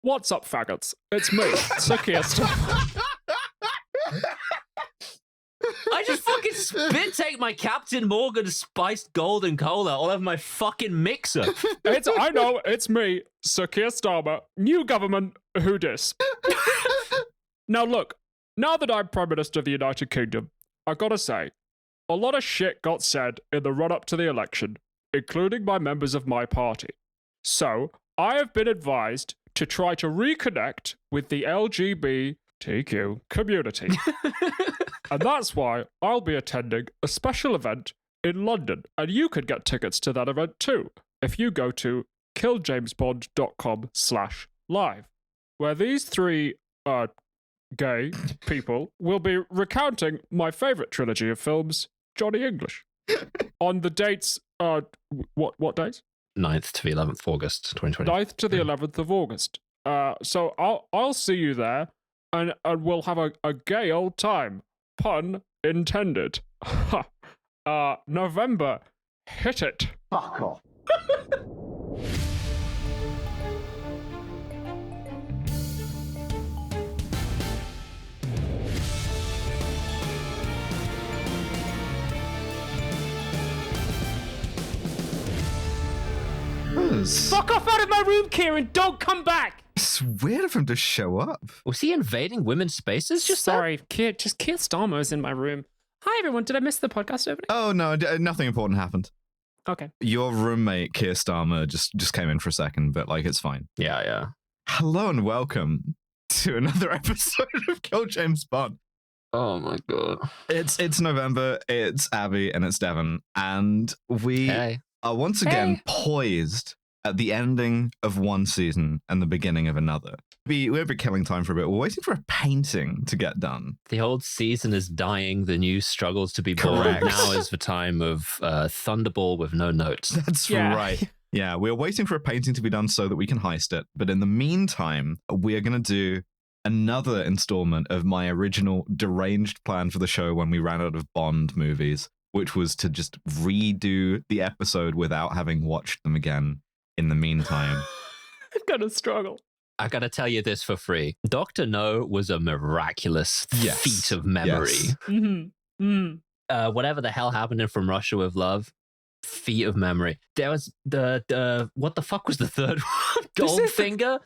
What's up, faggots? It's me, Sir Keir Starmer. I just fucking spit take my Captain Morgan spiced golden cola all over my fucking mixer. I know, it's me, Sir Keir Starmer. New government, who dis? Now look, now that I'm Prime Minister of the United Kingdom, I gotta say, a lot of shit got said in the run-up to the election, including by members of my party. So, I have been advised to try to reconnect with the LGBTQ community. And that's why I'll be attending a special event in London, and you could get tickets to that event too if you go to killjamesbond.com/live, where these three gay people will be recounting my favourite trilogy of films, Johnny English, on the dates. What dates? 9th to the 11th of August, 2020. 9th to the 11th of August. So I'll see you there, and we'll have a gay old time. Pun intended. November. Hit it. Fuck off. Fuck off out of my room, Kieran! Don't come back! It's weird of him to show up. Was he invading women's spaces just then? Sorry, Keir Starmer is in my room. Hi, everyone. Did I miss the podcast opening? Oh, no, nothing important happened. Okay. Your roommate, Keir Starmer, just came in for a second, but, like, it's fine. Yeah. Hello and welcome to another episode of Kill James Bond. Oh, my God. It's November, it's Abby, and it's Devon, and we are once again poised at the ending of one season and the beginning of another. We've been killing time for a bit. We're waiting for a painting to get done. The old season is dying. The new struggles to be born. Correct. Now is the time of Thunderball with no notes. That's right. Yeah, we're waiting for a painting to be done so that we can heist it. But in the meantime, we are going to do another installment of my original deranged plan for the show when we ran out of Bond movies, which was to just redo the episode without having watched them again in the meantime. I'm gonna struggle. I gotta tell you this for free. Dr. No was a miraculous feat of memory. Yes. Whatever the hell happened in From Russia with Love, feat of memory. There was the what the fuck was the third one? Goldfinger?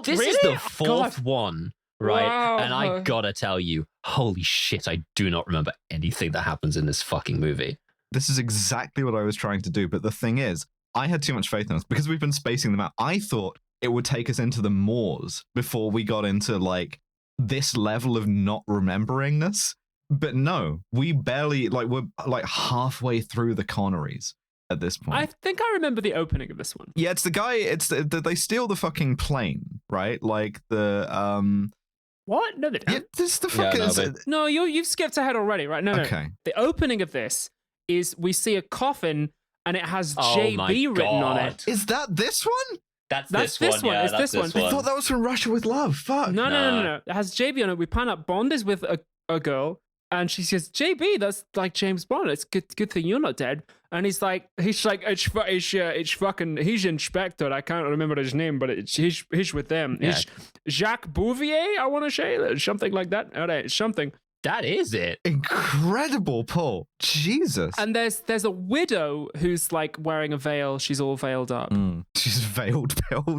This is the fourth one, right? Wow. And I gotta tell you, holy shit, I do not remember anything that happens in this fucking movie. This is exactly what I was trying to do. But the thing is, I had too much faith in us because we've been spacing them out. I thought it would take us into the moors before we got into like this level of not remembering this. But no, we barely, like, we're like halfway through the Connerys at this point. I think I remember the opening of this one. Yeah, it's the guy, they steal the fucking plane, right? Like the, What? No, they don't. yeah, this the fuck Yeah, no, is they- it? No, you've skipped ahead already, right? No. Okay. The opening of this is we see a coffin and it has Oh my JB written on God. it. Is that this one? That's this this one, one. Yeah, it's that's this one. I thought that was from Russia with Love. Fuck. No. It has JB on it. We pan up. Bond is with a girl, and she says, "JB, that's like James Bond. It's good thing you're not dead." And he's like, it's fucking, he's Inspector. I can't remember his name, but he's with them. Yeah. He's Jacques Bouvier, I want to say, something like that. All right, something. That is it. Incredible, Paul. Jesus. And there's a widow who's like wearing a veil. She's all veiled up. She's veiled.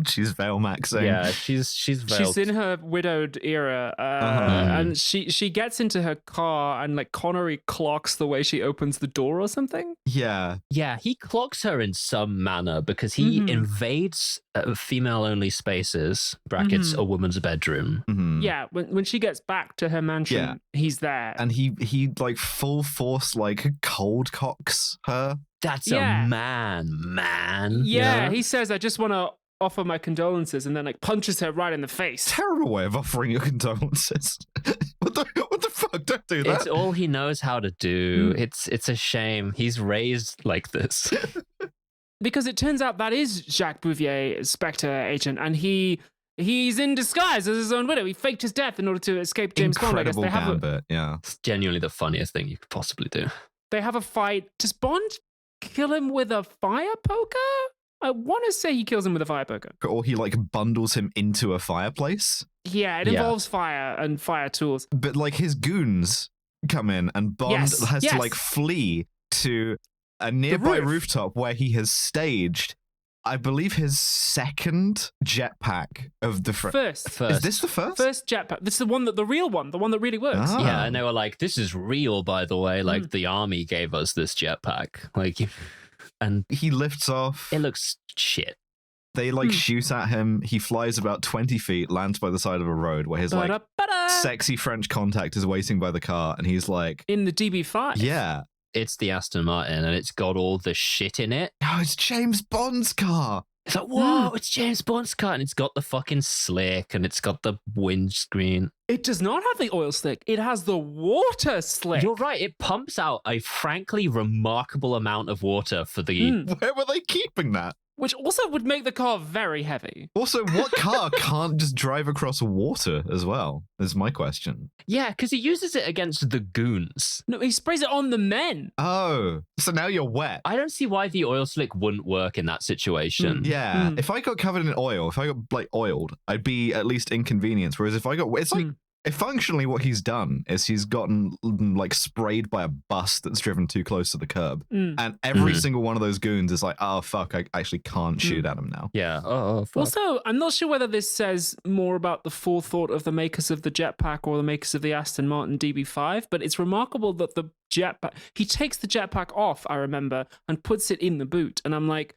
She's veil maxing. Yeah, she's veiled. She's in her widowed era, and she gets into her car, and like Connery clocks the way she opens the door or something. Yeah. Yeah, he clocks her in some manner because he invades female-only spaces, brackets, a woman's bedroom. Mhm. Yeah, when she gets back to her mansion, he's there. And he like full force like cold cocks her. That's Yeah. a man. Yeah, he says, "I just want to offer my condolences," and then like punches her right in the face. Terrible way of offering your condolences. What the fuck? Don't do that. It's all he knows how to do. It's a shame. He's raised like this. Because it turns out that is Jacques Bouvier, Spectre agent, and he's in disguise as his own widow. He faked his death in order to escape James Bond. I guess Incredible gambit. Yeah. It's genuinely the funniest thing you could possibly do. they have a fight. Does Bond kill him with a fire poker? I want to say he kills him with a fire poker. Or he like bundles him into a fireplace. Yeah, it involves fire and fire tools. But like his goons come in and Bond has to like flee to a nearby rooftop where he has staged, I believe, his second jetpack of the first. Is this the first? First jetpack. This is the one the real one, the one that really works. Ah. Yeah, and they were like, "This is real, by the way. Like the army gave us this jetpack." Like, and he lifts off. It looks shit. They like shoot at him. He flies about 20 feet, lands by the side of a road where his like sexy French contact is waiting by the car, and he's like in the DB5. Yeah. It's the Aston Martin, and it's got all the shit in it. Oh, it's James Bond's car. It's like, whoa, it's James Bond's car, and it's got the fucking slick, and it's got the windscreen. It does not have the oil slick. It has the water slick. You're right. It pumps out a frankly remarkable amount of water for the... Where were they keeping that? Which also would make the car very heavy. Also, what car can't just drive across water as well, is my question. Yeah, because he uses it against the goons. No, he sprays it on the men. Oh, so now you're wet. I don't see why the oil slick wouldn't work in that situation. Yeah, if I got covered in oil, if I got like oiled, I'd be at least inconvenienced. Whereas if I got, it's like, functionally what he's done is he's gotten like sprayed by a bus that's driven too close to the curb. And every single one of those goons is like, oh, fuck, I actually can't shoot at him now. Yeah. Oh, fuck. Also, I'm not sure whether this says more about the forethought of the makers of the jetpack or the makers of the Aston Martin DB5, but it's remarkable that the jetpack, he takes the jetpack off, I remember, and puts it in the boot. And I'm like,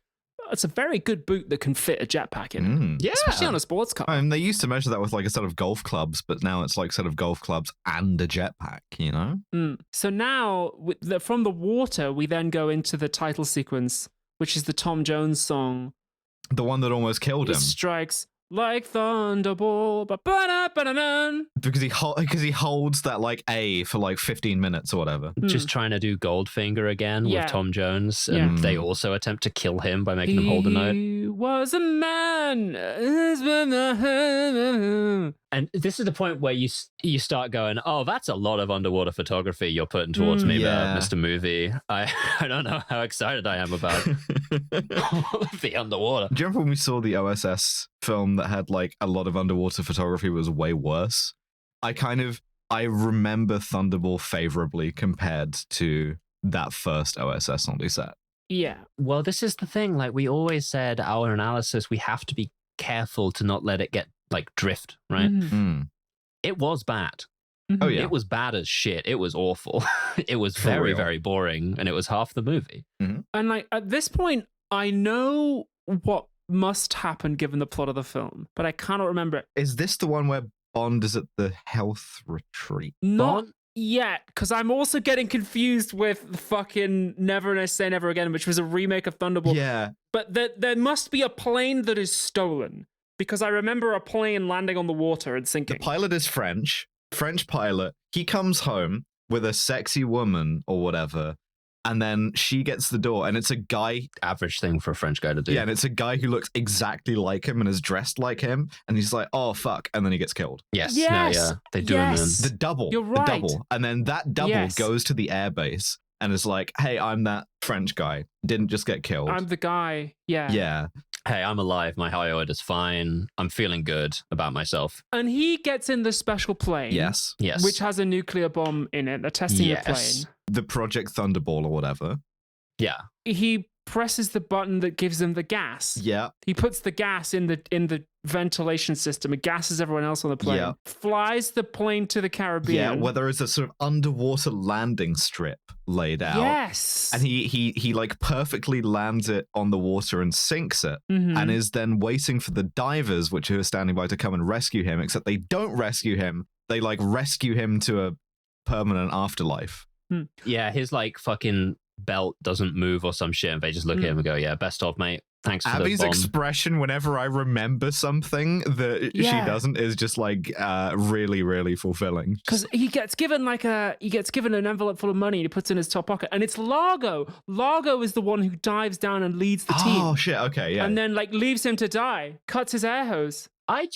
it's a very good boot that can fit a jetpack in it. Yeah. Especially on a sports car. I mean, they used to measure that with like a set of golf clubs, but now it's like a set of golf clubs and a jetpack, you know? So now, from the water, we then go into the title sequence, which is the Tom Jones song. The one that almost killed him. It strikes like Thunderball. Because he holds that like A for like 15 minutes or whatever. Just trying to do Goldfinger again with Tom Jones. And they also attempt to kill him by making him hold a note. He was a man. And this is the point where you start going, oh, that's a lot of underwater photography you're putting towards me, Mr. Movie. I don't know how excited I am about the underwater. Do you remember when we saw the OSS film that had like a lot of underwater photography was way worse? I remember Thunderball favorably compared to that first OSS on set. Yeah. Well, this is the thing. Like we always said, our analysis, we have to be careful to not let it get like drift, right? It was bad. Oh yeah, it was bad as shit. It was awful. It was very, very boring, and it was half the movie. And like at this point, I know what must happen given the plot of the film, but I cannot remember it. Is this the one where Bond is at the health retreat? Not yet, because I'm also getting confused with the fucking Never Say Never Again, which was a remake of Thunderball. Yeah. But there must be a plane that is stolen, because I remember a plane landing on the water and sinking. The pilot is French pilot. He comes home with a sexy woman or whatever, and then she gets the door, and it's a guy. Average thing for a French guy to do. Yeah, and it's a guy who looks exactly like him and is dressed like him, and he's like, oh, fuck, and then he gets killed. Yes. No, yeah. They do him in. The double. You're right. The double. And then that double goes to the airbase and is like, hey, I'm that French guy. Didn't just get killed. I'm the guy. Yeah. Yeah. Hey, I'm alive. My hyoid is fine. I'm feeling good about myself. And he gets in the special plane. Yes. Yes. Which has a nuclear bomb in it. They're testing the plane. The Project Thunderball or whatever. Yeah. He presses the button that gives him the gas. Yeah. He puts the gas in the ventilation system. It gasses everyone else on the plane. Yeah. Flies the plane to the Caribbean. Yeah, where there is a sort of underwater landing strip laid out. Yes. And he like perfectly lands it on the water and sinks it, and is then waiting for the divers, which are standing by, to come and rescue him, except they don't rescue him. They like rescue him to a permanent afterlife. Yeah, his like fucking belt doesn't move or some shit, and they just look at him and go, yeah, best of, mate. Thanks for Abby's the bomb. expression whenever I remember something that she doesn't is just like really, really fulfilling. Because he gets given an envelope full of money. He puts it in his top pocket, and it's Largo. Largo is the one who dives down and leads the team. Oh shit! Okay, yeah. And then like leaves him to die. Cuts his air hose. I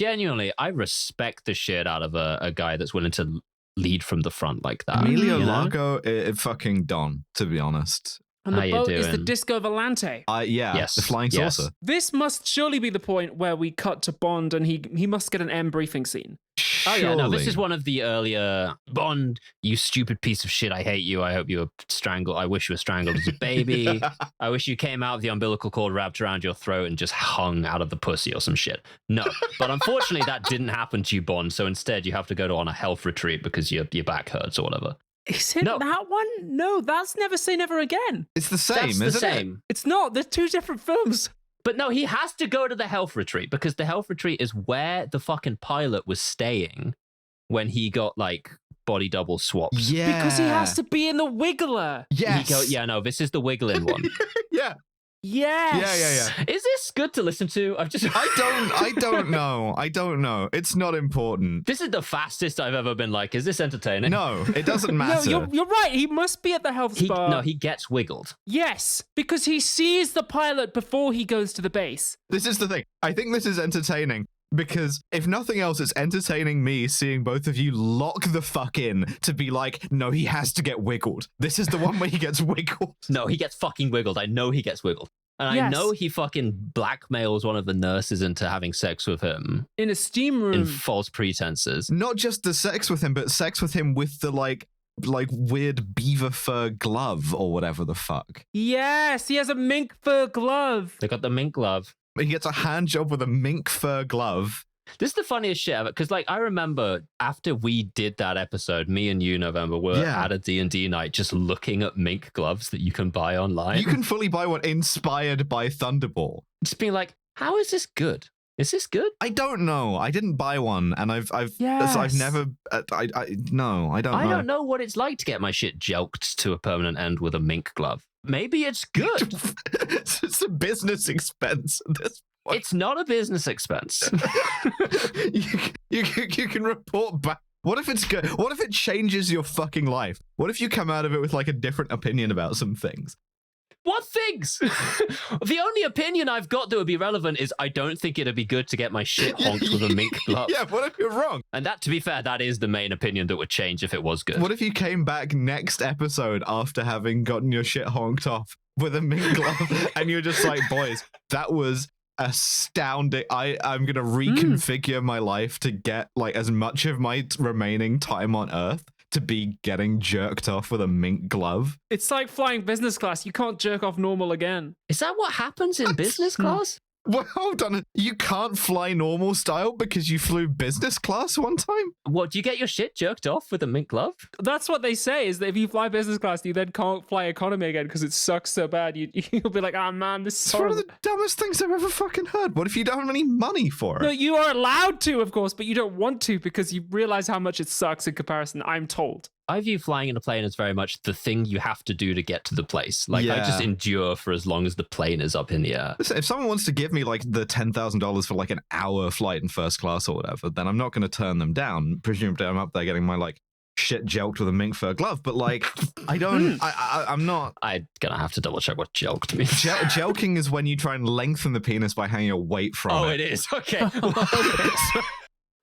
respect the shit out of a guy that's willing to lead from the front like that. Emilio Largo, fucking Don, to be honest. And the How you boat is the doing? Disco Volante. Yes. The flying Yes. saucer. This must surely be the point where we cut to Bond and he must get an M briefing scene. Oh yeah, no, this Surely. is one of the earlier Bond, you stupid piece of shit, I hate you, I hope you were strangled, I wish you were strangled as a baby, I wish you came out of the umbilical cord wrapped around your throat and just hung out of the pussy or some shit. No, but unfortunately that didn't happen to you, Bond, so instead you have to go on a health retreat because your back hurts or whatever. Is it No. that one? No, that's Never Say Never Again. It's the same, That's the isn't it? same. It's not. They're two different films. But no, he has to go to the health retreat because the health retreat is where the fucking pilot was staying when he got like body double swaps. Yeah. Because he has to be in the Wiggler. Yes. No, this is the wiggling one. Yeah. Yes. Yeah. Is this good to listen to? I don't know. I don't know. It's not important. This is the fastest I've ever been like, is this entertaining? No, it doesn't No, matter. you're right. He must be at the health spa. He gets wiggled. Yes, because he sees the pilot before he goes to the base. This is the thing. I think this is entertaining because if nothing else, it's entertaining me seeing both of you lock the fuck in to be like, no, he has to get wiggled. This is the one where he gets wiggled. No, he gets fucking wiggled. I know he gets wiggled. And I Yes. know he fucking blackmails one of the nurses into having sex with him In a steam room. in false pretenses. Not just the sex with him, but sex with him with the like weird beaver fur glove or whatever the fuck. Yes, he has a mink fur glove. They got the mink glove. He gets a hand job with a mink fur glove. This is the funniest shit ever because, like, I remember after we did that episode, me and you, November, were Yeah. at a D&D night just looking at mink gloves that you can buy online. You can fully buy one inspired by Thunderball. just being like, how is this good? Is this good? I don't know. I didn't buy one, and I've Yes. never. I don't know. I don't know what it's like to get my shit jelked to a permanent end with a mink glove. Maybe it's good. It's a business expense at this point. It's not a business expense. you can report back. What if it's good? What if it changes your fucking life? What if you come out of it with like a different opinion about some things? What things? The only opinion I've got that would be relevant is I don't think it'd be good to get my shit honked with a mink glove. Yeah, what if you're wrong? And that, to be fair, that is the main opinion that would change if it was good. What if you came back next episode after having gotten your shit honked off with a mink glove and you're just like, boys, that was astounding. I'm gonna reconfigure my life to get like as much of my remaining time on Earth to be getting jerked off with a mink glove. It's like flying business class. You can't jerk off normal again. Is that what happens in business class? Well, hold on. You can't fly normal style because you flew business class one time? What, do you get your shit jerked off with a mink glove? That's what they say, is that if you fly business class, you then can't fly economy again because it sucks so bad. You'll be like, oh man, this is It's one of horrible. the dumbest things I've ever fucking heard. What if you don't have any money for it? No, you are allowed to, of course, but you don't want to because you realize how much it sucks in comparison, I'm told. I view flying in a plane as very much the thing you have to do to get to the place. Like, I just Yeah. endure for as long as the plane is up in the air. Listen, if someone wants to give me like the $10,000 for like an hour flight in first class or whatever, then I'm not going to turn them down. Presumably, I'm up there getting my like shit jelked with a mink fur glove. But like, I don't. I'm not. I'm gonna have to double check what jelked means. Jelking is when you try and lengthen the penis by hanging a weight from Oh, it. it is. Okay.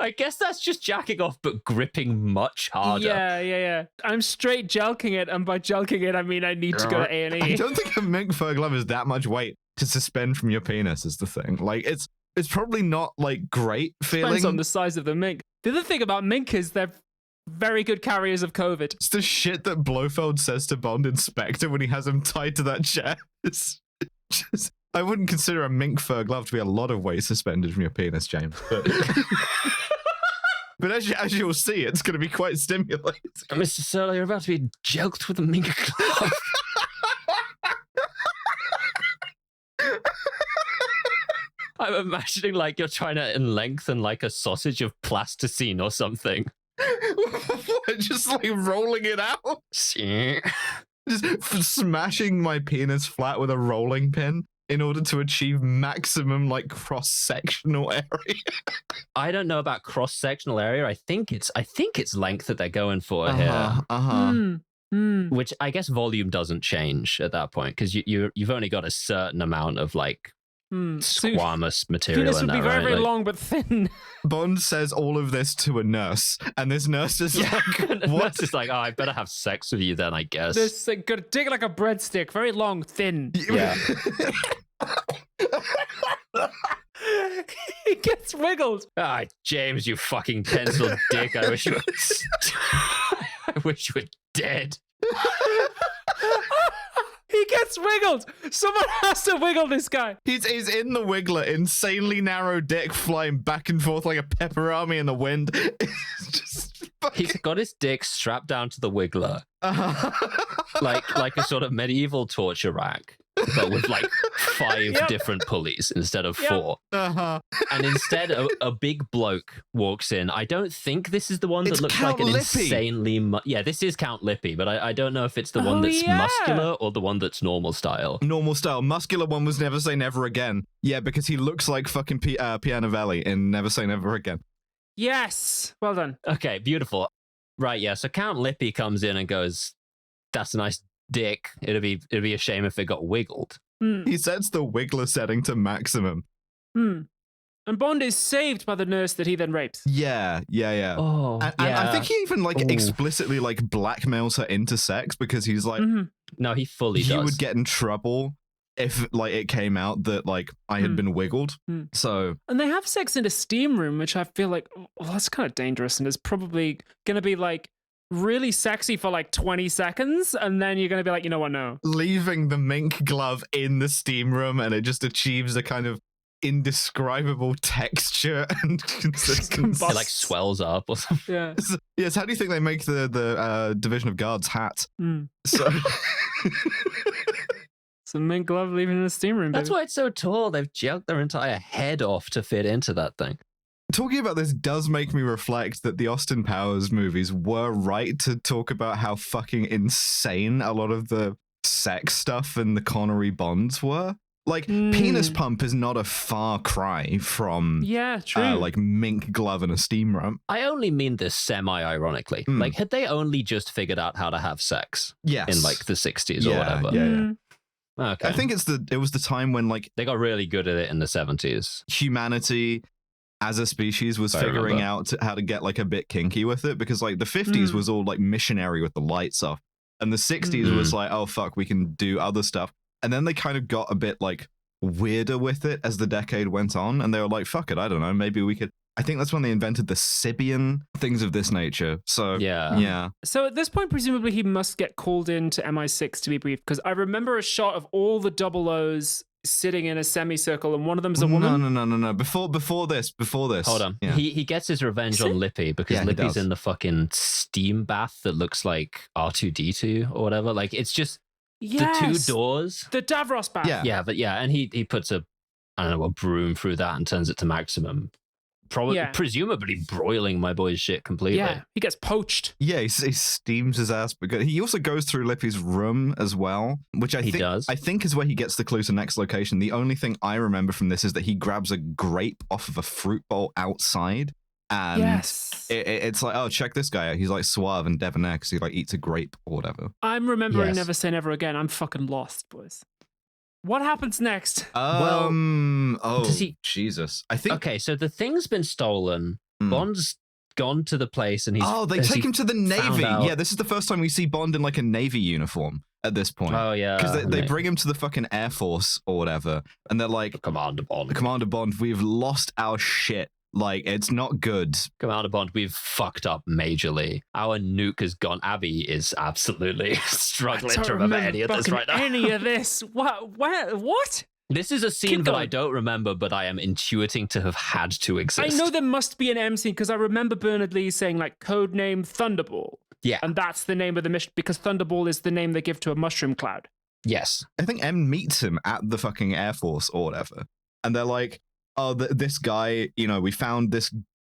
I guess that's just jacking off, but gripping much harder. Yeah. I'm straight jelking it, and by jelking it, I mean I need to go to I A&E. don't think a mink fur glove is that much weight to suspend from your penis. Is the thing. Like, it's probably not like great feeling. Depends on the size of the mink. The other thing about mink is they're very good carriers of COVID. It's the shit that Blofeld says to Bond Inspector when he has him tied to that chair. It's just, I wouldn't consider a mink fur glove to be a lot of weight suspended from your penis, James. But, but as you'll see, it's going to be quite stimulating. Mr. Sirlow, you're about to be jelked with a mink glove. I'm imagining like you're trying to lengthen like a sausage of plasticine or something. What, just like rolling it out? Just smashing my penis flat with a rolling pin in order to achieve maximum like cross-sectional area. I don't know about cross-sectional area. I think it's length that they're going for here. Which I guess volume doesn't change at that point because you've only got a certain amount of like squamous material Penis in would there, be very, right? very Like- long but thin. Bond says all of this to a nurse, and this nurse is like, What? what? It's like, oh, I better have sex with you then, I guess. This good dick like a breadstick, very long, thin. Yeah. He gets wiggled. Ah, James, you fucking pencil dick. I wish you were... I wish you were dead. He gets wiggled. Someone has to wiggle this guy. He's in the wiggler, insanely narrow dick flying back and forth like a pepperami in the wind. It's just fucking... He's got his dick strapped down to the wiggler, like a sort of medieval torture rack, but with like 5 Yep. different pulleys instead of Yep. 4. Uh-huh. And instead, a big bloke walks in. I don't think this is the one that It's looks Count like an Lippy. insanely... Yeah, this is Count Lippy, but I don't know if it's the one Oh, that's yeah. muscular or the one that's normal style. Normal style. Muscular one was Never Say Never Again. Yeah, because he looks like fucking Pianovelli in Never Say Never Again. Yes. Well done. Okay, beautiful. Right, yeah, so Count Lippy comes in and goes, that's a nice dick. It'd be a shame if it got wiggled. He sets the wiggler setting to maximum. And Bond is saved by the nurse that he then rapes. Yeah. Oh, And I think he even like explicitly like blackmails her into sex because he's like, No, he fully you does. would get in trouble if like it came out that like I had been wiggled. So And they have sex in a steam room, which I feel like, well, that's kind of dangerous and is probably going to be like really sexy for like 20 seconds. And then you're going to be like, you know what, no. leaving the mink glove in the steam room and it just achieves a kind of indescribable texture and consistency. It like swells up or something. Yeah. Yes, how do you think they make the Division of Guards hat? So Some mint glove leaving in a steam room. That's baby. why it's so tall. They've jacked their entire head off to fit into that thing. talking about this does make me reflect that the Austin Powers movies were right to talk about how fucking insane a lot of the sex stuff and the Connery Bonds were. Like, penis pump is not a far cry from, Yeah, true. like, mink glove and a steam room. I only mean this semi-ironically. Like, had they only just figured out how to have sex Yes. in, like, the 60s or whatever? Yeah. Okay. I think it was the time when, like, they got really good at it in the 70s. humanity as a species was figuring out how to get, like, a bit kinky with it, because, like, the 50s was all, like, missionary with the lights off, and the 60s was like, oh, fuck, we can do other stuff. And then they kind of got a bit, like, weirder with it as the decade went on, and they were like, fuck it, I don't know, maybe we could... I think that's when they invented the Sibian, things of this nature. So, yeah. So at this point, presumably he must get called in to MI6 to be briefed, because I remember a shot of all the double O's sitting in a semicircle, and one of them's a woman. No. Before this. Hold on. Yeah. He gets his revenge on Lippy because Yeah, he Lippy's does. in the fucking steam bath that looks like R2-D2 or whatever. Like, it's just the two doors. The Davros bath. Yeah. And he puts a broom through that and turns it to maximum. Presumably broiling my boy's shit completely. Yeah, he gets poached. Yeah, he steams his ass. Because he also goes through Lippy's room as well, which I think is where he gets the clue to next location. The only thing I remember from this is that he grabs a grape off of a fruit bowl outside. And it's like, oh, check this guy out. He's like suave and debonair because he like eats a grape or whatever. I'm remembering Never Say Never Again. I'm fucking lost, boys. What happens next? Jesus. I think... Okay, so the thing's been stolen. Bond's gone to the place and he's... Oh, they take him to the Navy. Yeah, this is the first time we see Bond in like a Navy uniform at this point. Oh, yeah. Because they bring him to the fucking Air Force or whatever. And they're like... Commander Bond, we've lost our shit. Like, it's not good. Commander Bond, we've fucked up majorly. Our nuke has gone. Abby is absolutely struggling to remember any of this right now. Any of this? What? This is a scene that I don't remember, but I am intuiting to have had to exist. I know there must be an M scene because I remember Bernard Lee saying like codename Thunderball. Yeah. And that's the name of the mission because Thunderball is the name they give to a mushroom cloud. Yes. I think M meets him at the fucking Air Force or whatever. And they're like, oh, this guy, we found this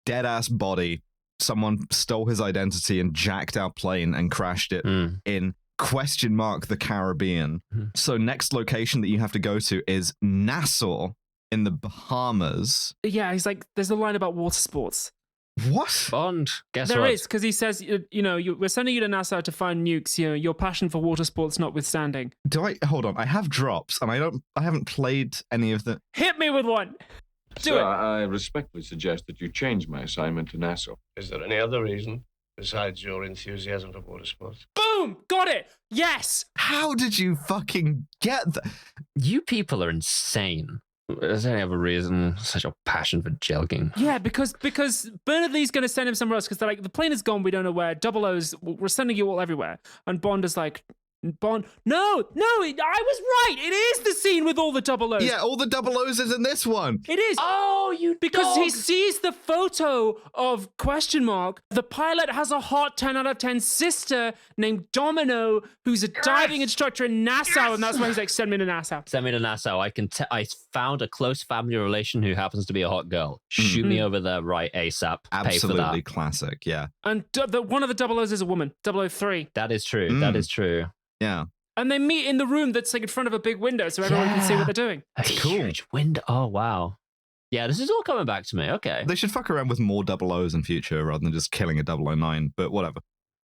dead-ass body. Someone stole his identity and jacked our plane and crashed it in ... the Caribbean. So next location that you have to go to is Nassau in the Bahamas. Yeah, he's like, there's a line about water sports. What? Bond, guess what? There is, because he says, we're sending you to Nassau to find nukes, your passion for water sports notwithstanding. Hold on, I have drops, and I haven't played any of the... Hit me with one. Do Sir, it. I respectfully suggest that you change my assignment to Nassau. Is there any other reason besides your enthusiasm for water sports? Boom! Got it! Yes! How did you fucking get that? You people are insane. Is there any other reason? Such a passion for jelking. Yeah, because Bernard Lee's going to send him somewhere else because they're like, the plane is gone, we don't know where. Double O's, we're sending you all everywhere. And Bond is like, Bond, no, I was right. It is the scene with all the double O's. Yeah, all the double O's is in this one. It is. Oh, you Because he dog. sees the photo of ? The pilot has a hot 10 out of 10 sister named Domino, who's a diving instructor in Nassau, and that's why he's like, send me to Nassau. Send me to Nassau. I found a close family relation who happens to be a hot girl. Shoot me over there right ASAP. Pay for Absolutely that. Oh, classic, yeah. And one of the double O's is a woman, 003. That is true. That is true. Yeah. And they meet in the room that's like in front of a big window so everyone can see what they're doing. A huge window. Oh, wow. Yeah, this is all coming back to me. Okay. They should fuck around with more double O's in future rather than just killing a 009, but whatever.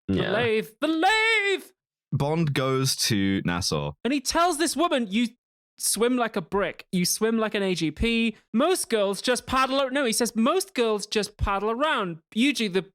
Yeah. The lathe! Bond goes to Nassau. And he tells this woman, you swim like a brick. You swim like an AGP. Most girls just paddle. No, he says most girls just paddle around. Usually the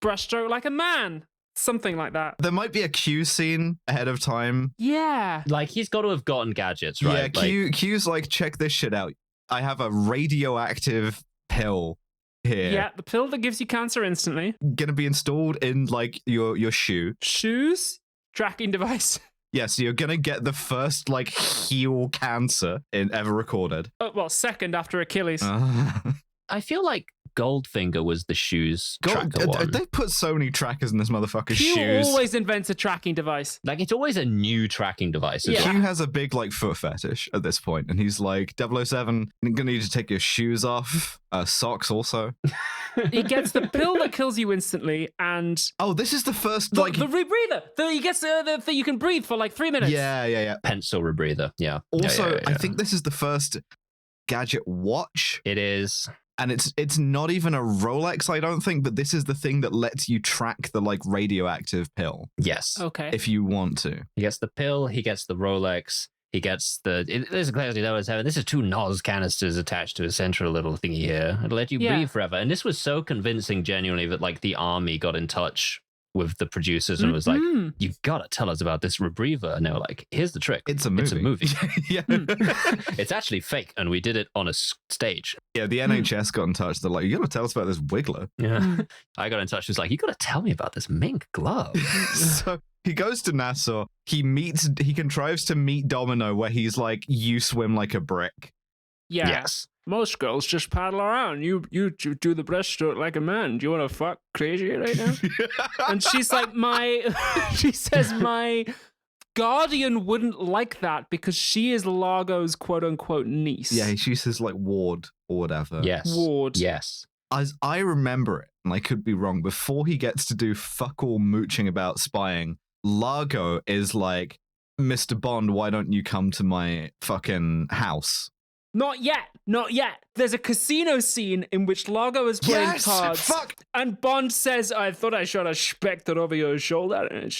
brushstroke like a man. Something like that. There might be a Q scene ahead of time. Yeah. Like, he's got to have gotten gadgets, right? Yeah, Q's like, check this shit out. I have a radioactive pill here. Yeah, the pill that gives you cancer instantly. Gonna be installed in like your shoe. Shoes, tracking device. Yeah, so you're gonna get the first like heel cancer ever recorded. Oh, well, second after Achilles. I feel like Goldfinger was the shoes tracker one. They put so many trackers in this motherfucker's Q shoes. always invents a tracking device. Like, it's always a new tracking device. Yeah. Q has a big like foot fetish at this point, and he's like, 007, I'm gonna need you to take your shoes off, socks also. He gets the pill that kills you instantly, and Oh, this is the first the like. rebreather. He gets the you can breathe for like 3 minutes. Yeah. Pencil rebreather. Yeah. Also, Yeah. I think this is the first gadget watch. It is. And it's not even a Rolex, I don't think, but this is the thing that lets you track the like radioactive pill Yes. Okay. if you want to. He gets the pill, he gets the Rolex, he gets there's a clarity that was having. This is 2 NOS canisters attached to a central little thingy here. It'll let you breathe forever. And this was so convincing, genuinely, that like the army got in touch with the producers and was like, you gotta tell us about this rebreather. And they were like, here's the trick. It's a movie. It's a movie. Yeah. It's actually fake, and we did it on a stage. Yeah, the NHS got in touch. They're like, you gotta tell us about this wiggler. Yeah. I got in touch. She was like, you gotta tell me about this mink glove. So he goes to Nassau. He contrives to meet Domino where he's like, you swim like a brick. Yeah. Yes. Most girls just paddle around. You do the breaststroke like a man. Do you want to fuck crazy right now? And she's like, she says, my guardian wouldn't like that because she is Largo's quote unquote niece. Yeah, she says like ward or whatever. Yes. Ward. Yes. As I remember it, and I could be wrong, before he gets to do fuck all mooching about spying, Largo is like, Mr. Bond, why don't you come to my fucking house? Not yet. There's a casino scene in which Largo is playing cards. Fuck! And Bond says, I thought I shot a Spectre over your shoulder. And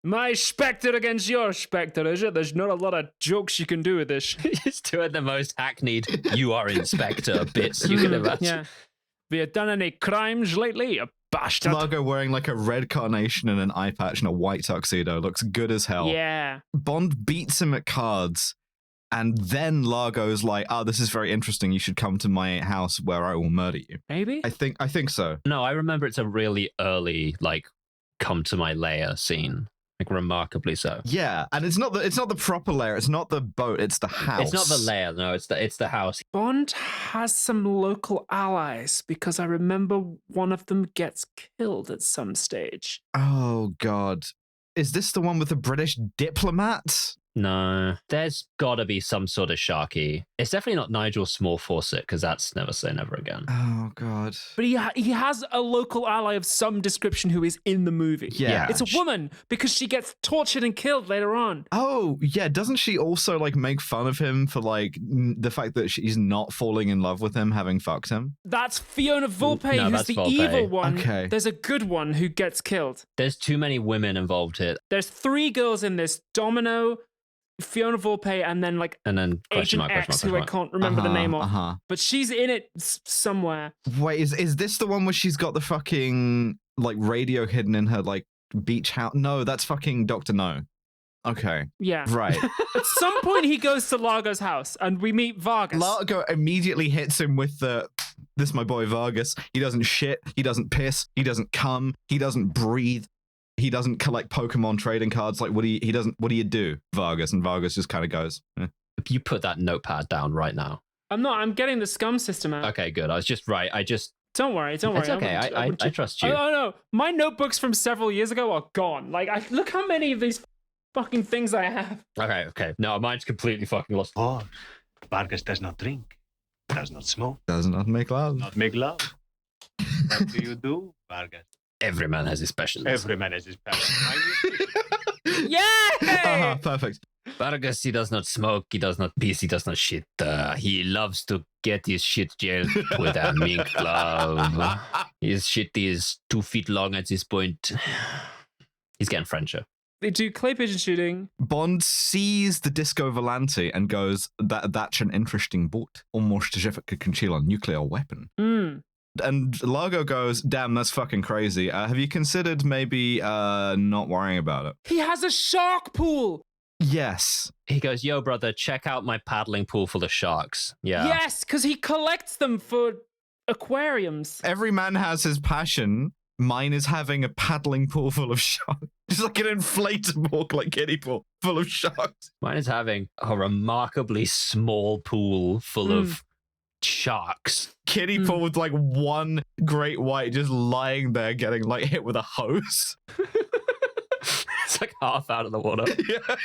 my Spectre against your Spectre, is it? There's not a lot of jokes you can do with this. He's doing the most hackneyed, you are Inspector bits you can imagine. Yeah. Have you done any crimes lately, you bastard? Largo wearing like a red carnation and an eye patch and a white tuxedo looks good as hell. Yeah. Bond beats him at cards, and then Largo's like, this is very interesting. You should come to my house where I will murder you. Maybe? I think so. No, I remember it's a really early, like, come to my lair scene. Like, remarkably so. Yeah, and it's not the proper lair. It's not the boat. It's the house. It's not the lair, no. It's the house. Bond has some local allies because I remember one of them gets killed at some stage. Oh God, is this the one with the British diplomat? No, there's gotta be some sort of Sharky. It's definitely not Nigel Small-Fawcett, because that's Never Say Never Again. Oh God. But he has a local ally of some description who is in the movie. Yeah. It's a woman because she gets tortured and killed later on. Oh yeah, doesn't she also like make fun of him for like the fact that she's not falling in love with him having fucked him? That's Fiona Volpe, No, who's that's the Volpe. evil one. Okay. There's a good one who gets killed. There's too many women involved here. There's 3 girls in this: Domino, Fiona Volpe and then like And then question Agent mark, X, question who I mark. can't remember the name of. Uh-huh. But she's in it somewhere. Wait, is this the one where she's got the fucking like radio hidden in her like beach house? No, that's fucking Dr. No. Okay. Yeah. Right. At some point, he goes to Largo's house and we meet Vargas. Largo immediately hits him with the, this is my boy Vargas. He doesn't shit. He doesn't piss. He doesn't cum. He doesn't breathe. He doesn't collect Pokemon trading cards. Like, what do you do, Vargas? And Vargas just kind of goes, eh. You put that notepad down right now. I'm getting the scum system out. Okay, good. I was just right. Don't worry. It's okay. I trust you. Oh, no. My notebooks from several years ago are gone. Like, look how many of these fucking things I have. Okay. No, mine's completely fucking lost. Oh, Vargas does not drink, does not smoke, Does not make love. not make love. What do you do, Vargas? Every man has his specialness. Every man has his passion. Yay! Perfect. Vargas, he does not smoke, he does not piss, he does not shit. He loves to get his shit gelled with a mink glove. His shit is 2 feet long at this point. He's getting Frencher. They do clay pigeon shooting. Bond sees the Disco Volante and goes, that's an interesting boat. Almost as if it could conceal a nuclear weapon. And Largo goes, damn, that's fucking crazy. Have you considered maybe not worrying about it? He has a shark pool. Yes. He goes, yo, brother, check out my paddling pool full of sharks. Yeah. Yes, because he collects them for aquariums. Every man has his passion. Mine is having a paddling pool full of sharks. Just like an inflatable, like kiddie pool full of sharks. Mine is having a remarkably small pool full of sharks. Kiddie pool with like one great white just lying there getting like hit with a hose. It's like half out of the water. Yeah.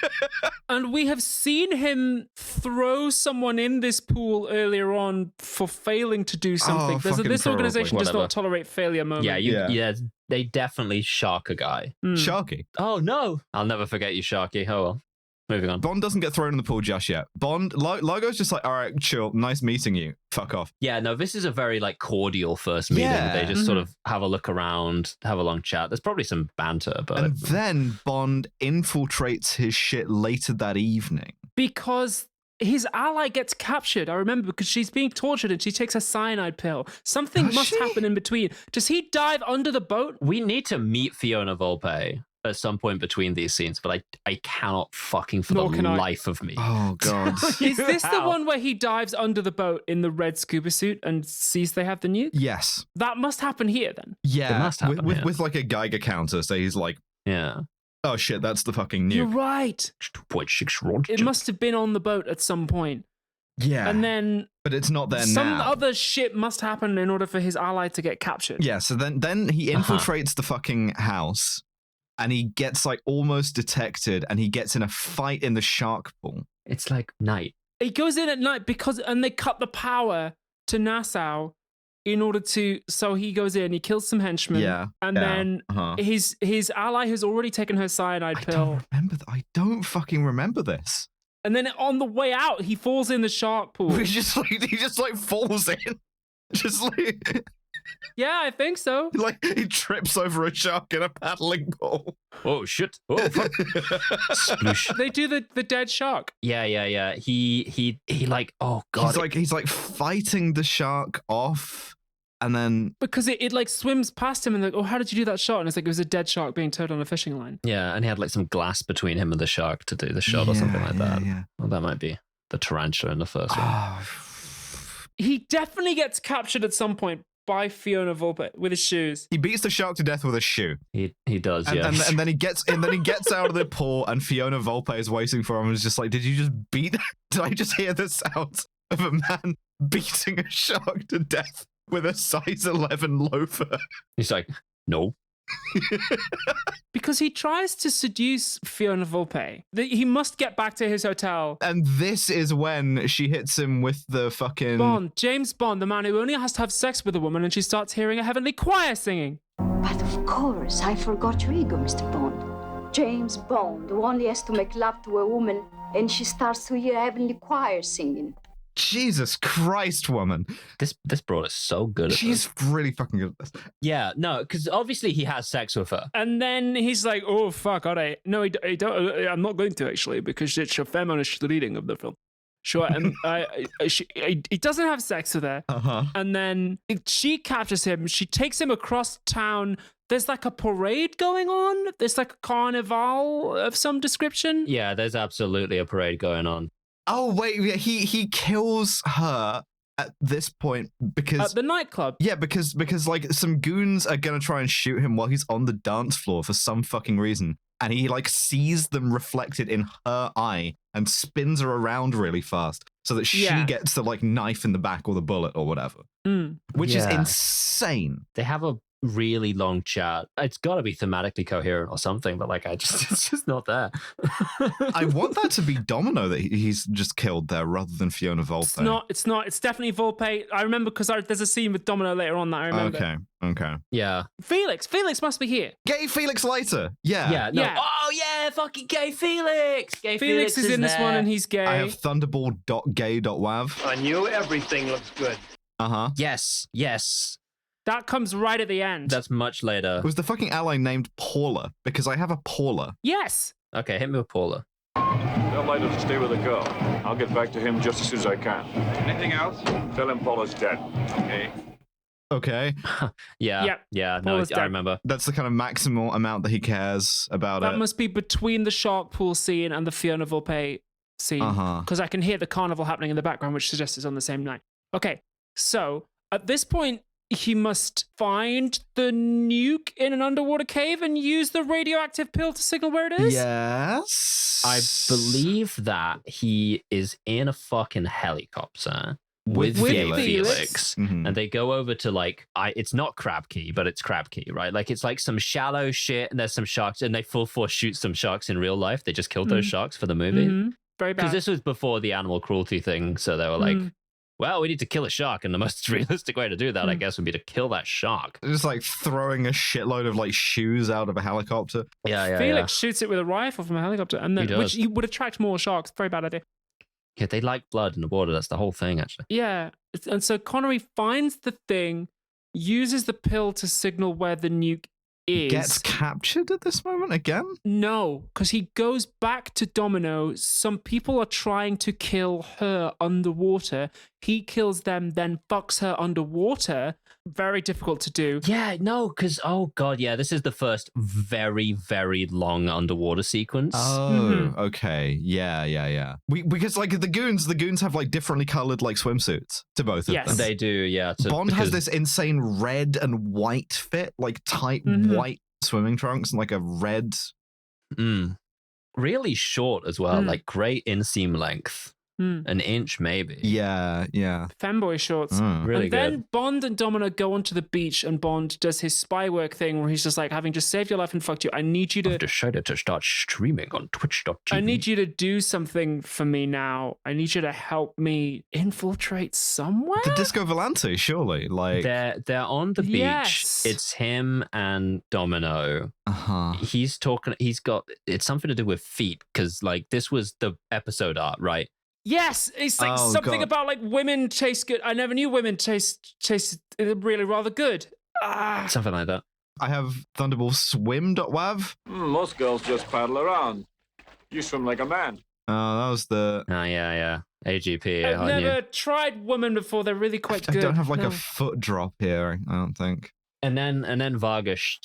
And we have seen him throw someone in this pool earlier on for failing to do something. fucking This organization does Whatever. not tolerate failure moment. Yeah, they definitely shark a guy. Sharky. Oh no, I'll never forget you, Sharky. Oh well. Moving on. Bond doesn't get thrown in the pool just yet. Largo's just like, all right, chill, nice meeting you. Fuck off. Yeah, no, this is a very like cordial first meeting. Yeah. They just sort of have a look around, have a long chat. There's probably some banter, but And then Bond infiltrates his shit later that evening. Because his ally gets captured. I remember because she's being tortured and she takes a cyanide pill. Something Does must she? happen in between. Does he dive under the boat? we need to meet Fiona Volpe at some point between these scenes, but I cannot fucking for Nor the can I. life of me. Oh, God. Is this the How? one where he dives under the boat in the red scuba suit and sees they have the nuke? Yes. That must happen here then. Yeah. It must happen, with, yeah. with like a Geiger counter. So he's like, Yeah. oh shit, that's the fucking You're nuke. right. 2.6 rod. It must have been on the boat at some point. Yeah. And then but it's not there some now. other shit must happen in order for his ally to get captured. Yeah, so then he infiltrates the fucking house and he gets like almost detected and he gets in a fight in the shark pool. It's like night. He goes in at night and they cut the power to Nassau in order to, so he goes in, he kills some henchmen. Yeah. And yeah, then uh-huh. his ally has already taken her cyanide I pill. don't remember. I don't fucking remember this. And then on the way out, he falls in the shark pool. He just like falls in, just like Yeah, I think so. he trips over a shark in a paddling pool. Oh shit. Oh fuck. Sploosh. They do the dead shark. Yeah. He like, oh god. He's like fighting the shark off, and then Because it like swims past him and like, oh, how did you do that shot? And it's like it was a dead shark being towed on a fishing line. Yeah, and he had like some glass between him and the shark to do the shot or something like that. Yeah. Well, that might be the tarantula in the first one. Oh, He definitely gets captured at some point by Fiona Volpe with his shoes. he beats the shark to death with a shoe. He does, And, yeah. and then he gets out of the pool, and Fiona Volpe is waiting for him. And is just like, did you just beat? Did I just hear the sound of a man beating a shark to death with a size 11 loafer? He's like, no. Because he tries to seduce Fiona Volpe. He must get back to his hotel. And this is when she hits him with the fucking James Bond, the man who only has to have sex with a woman and she starts hearing a heavenly choir singing. But of course, I forgot your ego, Mr. Bond. James Bond, who only has to make love to a woman and she starts to hear heavenly choir singing. Jesus Christ, woman. This broad is so good at She's really fucking good at this. Yeah, no, because obviously he has sex with her. And then he's like, "Oh fuck, all right, no, I don't. I'm not going to actually because it's a feminist reading of the film." Sure, and he doesn't have sex with her. And then she captures him. She takes him across town. There's like a parade going on. There's like a carnival of some description. Yeah, there's absolutely a parade going on. Oh wait, he kills her at this point because At the nightclub. Yeah, because like some goons are gonna try and shoot him while he's on the dance floor for some fucking reason, and he like sees them reflected in her eye and spins her around really fast so that she gets the like knife in the back or the bullet or whatever, which is insane. They have a really long chat. It's got to be thematically coherent or something, but like it's just not there. I want that to be Domino that he's just killed there rather than Fiona Volpe. It's not. It's definitely Volpe. I remember because there's a scene with Domino later on that I remember. Okay. Yeah. Felix must be here. Gay Felix later. Yeah. Oh yeah, fucking gay Felix. Felix is in this one and he's gay. I have thunderball.gay.wav. On you, everything looks good. Yes. That comes right at the end. That's much later. Was the fucking ally named Paula? Because I have a Paula. Yes. Okay, hit me with Paula. Tell Layla to stay with the girl. I'll get back to him just as soon as I can. Anything else? Tell him Paula's dead. Okay. Yeah. No, Paula's dead. I remember. That's the kind of maximal amount that he cares about That it. must be between the shark pool scene and the Fiona Volpe scene. Because I can hear the carnival happening in the background, which suggests it's on the same night. Okay, so at this point, he must find the nuke in an underwater cave and use the radioactive pill to signal where it is? Yes. I believe that he is in a fucking helicopter with Felix. Mhm. And they go over to like, it's not Crab Key, but it's Crab Key, right? Like it's like some shallow shit and there's some sharks and they full force shoot some sharks in real life. They just killed those sharks for the movie. Very bad. Because this was before the animal cruelty thing. So they were like, well, we need to kill a shark. And the most realistic way to do that, I guess, would be to kill that shark. Just like throwing a shitload of like shoes out of a helicopter. Yeah. Felix shoots it with a rifle from a helicopter, and then which would attract more sharks. Very bad idea. Yeah, they like blood in the water. That's the whole thing, actually. Yeah, and so Connery finds the thing, uses the pill to signal where the nuke is. Gets captured at this moment again? No, because he goes back to Domino. Some people are trying to kill her underwater. He kills them, then fucks her underwater. Very difficult to do. Yeah, no, because, oh God, yeah, this is the first very, very long underwater sequence. Oh, okay. Yeah. Because like the goons have like differently colored like swimsuits to both of them. They do, yeah. Bond has this insane red and white fit, like tight white swimming trunks and like a red. Really short as well, like great inseam length. An inch maybe. Yeah. Femboy shorts. Really and then Bond and Domino go onto the beach, and Bond does his spy work thing where he's just like, having just saved your life and fucked you, I need you to... I've decided to start streaming on Twitch.tv. I need you to do something for me now. I need you to help me infiltrate somewhere? The Disco Volante, surely. Like They're on the beach. Yes. It's him and Domino. He's talking... It's something to do with feet, because like this was the episode art, right? Yes, it's like something about like women taste good. I never knew women taste really rather good. Something like that. I have Thunderball swim.wav. Most girls just paddle around. You swim like a man. Oh, that was the... Oh, yeah. AGP. I've never tried women before. They're really quite good. I don't have like a foot drop here, I don't think. And then Vargas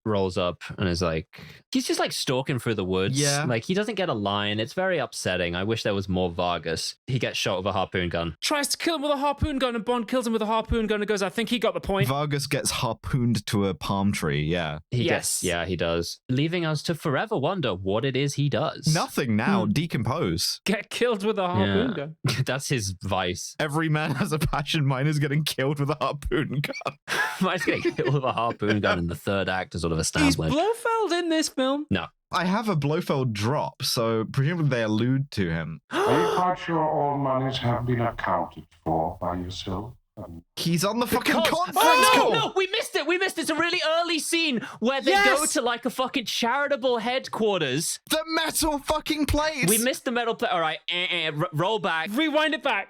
rolls up and is like, he's just like stalking through the woods. Yeah. Like he doesn't get a line. It's very upsetting. I wish there was more Vargas. He gets shot with a harpoon gun. Tries to kill him with a harpoon gun, and Bond kills him with a harpoon gun and goes, I think he got the point. Vargas gets harpooned to a palm tree, yeah. He does. Leaving us to forever wonder what it is he does. Nothing now, decompose. Get killed with a harpoon gun. That's his vice. Every man has a passion. Mine is getting killed with a harpoon gun. Mine's getting killed with a harpoon gun in the third act to sort of establish. Is Blofeld in this film? No. I have a Blofeld drop, so presumably they allude to him. Are you quite sure all monies have been accounted for by yourself? He's on the fucking conference call! call! No, we missed it! It's a really early scene where they go to like a fucking charitable headquarters. The metal fucking plates! We missed the metal plate. All right, roll back. Rewind it back.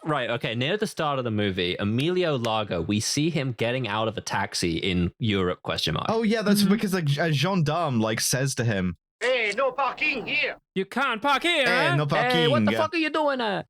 Right, okay, near the start of the movie, Emilio Largo, we see him getting out of a taxi in Europe, question mark. Oh yeah, that's because like, a gendarme like says to him, Hey, no parking here. You can't park here. "Hey, no parking." Hey, what the fuck are you doing there?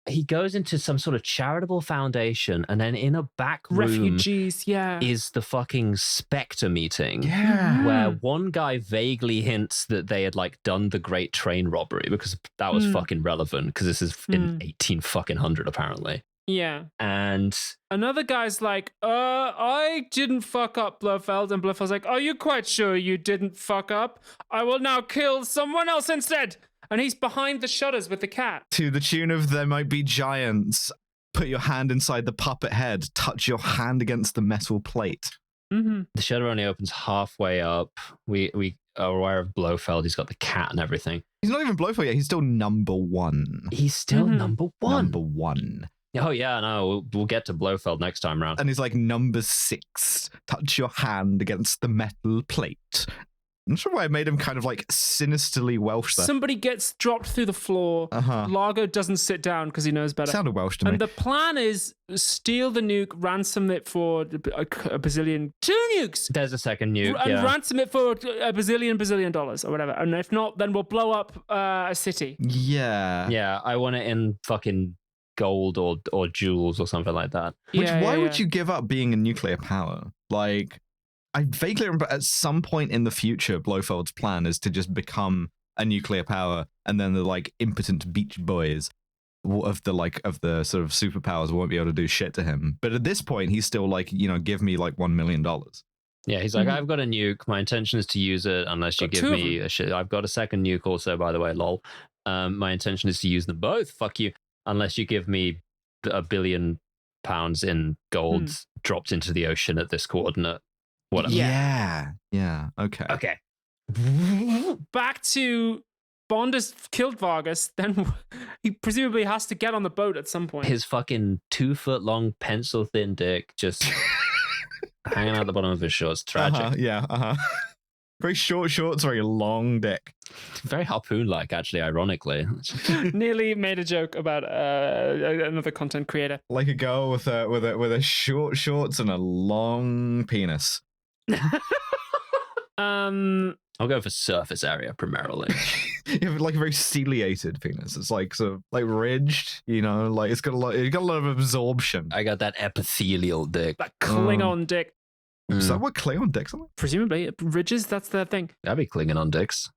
He goes into some sort of charitable foundation, and then in a back room Refugees, yeah. is the fucking Spectre meeting. Yeah. Where one guy vaguely hints that they had like done the Great Train Robbery, because that was fucking relevant, because this is in 1800 apparently. Yeah. And another guy's like, I didn't fuck up, Blofeld. And Blofeld's like, are you quite sure you didn't fuck up? I will now kill someone else instead. And he's behind the shutters with the cat. To the tune of "There might be giants. Put your hand inside the puppet head. Touch your hand against the metal plate." Mm-hmm. the shutter only opens halfway up. We are aware of Blofeld. He's got the cat and everything. He's not even Blofeld yet. He's still number one. He's still number one. Number one. Oh yeah, no, we'll get to Blofeld next time round. And he's like, "Number 6. Touch your hand against the metal plate." I'm not sure why I made him kind of like sinisterly Welsh there. Somebody gets dropped through the floor. Largo doesn't sit down because he knows better. Sounded Welsh to me. And the plan is steal the nuke, ransom it for a bazillion, 2 nukes. There's a second nuke, And ransom it for a bazillion dollars or whatever. And if not, then we'll blow up a city. Yeah. Yeah, I want it in fucking gold or jewels or something like that. Why would you give up being a nuclear power? Like, I vaguely remember at some point in the future, Blofeld's plan is to just become a nuclear power, and then the like impotent beach boys of the sort of superpowers won't be able to do shit to him. But at this point, he's still like, give me like $1 million. Yeah, he's like, I've got a nuke. My intention is to use it unless you give me a shit. I've got a second nuke also, by the way, lol. My intention is to use them both. Fuck you. Unless you give me £1 billion in gold dropped into the ocean at this coordinate. Whatever. Yeah. Okay. Back to Bond has killed Vargas, then he presumably has to get on the boat at some point. His fucking 2-foot long pencil thin dick just hanging out the bottom of his shorts. Tragic. Very short shorts, very long dick. Very harpoon-like, actually, ironically. Nearly made a joke about another content creator. Like a girl with a short shorts and a long penis. I'll go for surface area primarily. You have like a very ciliated penis. It's like sort of like ridged, like it's got a lot of absorption. I got that epithelial dick. That Klingon dick. Is that what Klingon dicks are like? Presumably, ridges, that's their thing. That'd be Klingon dicks.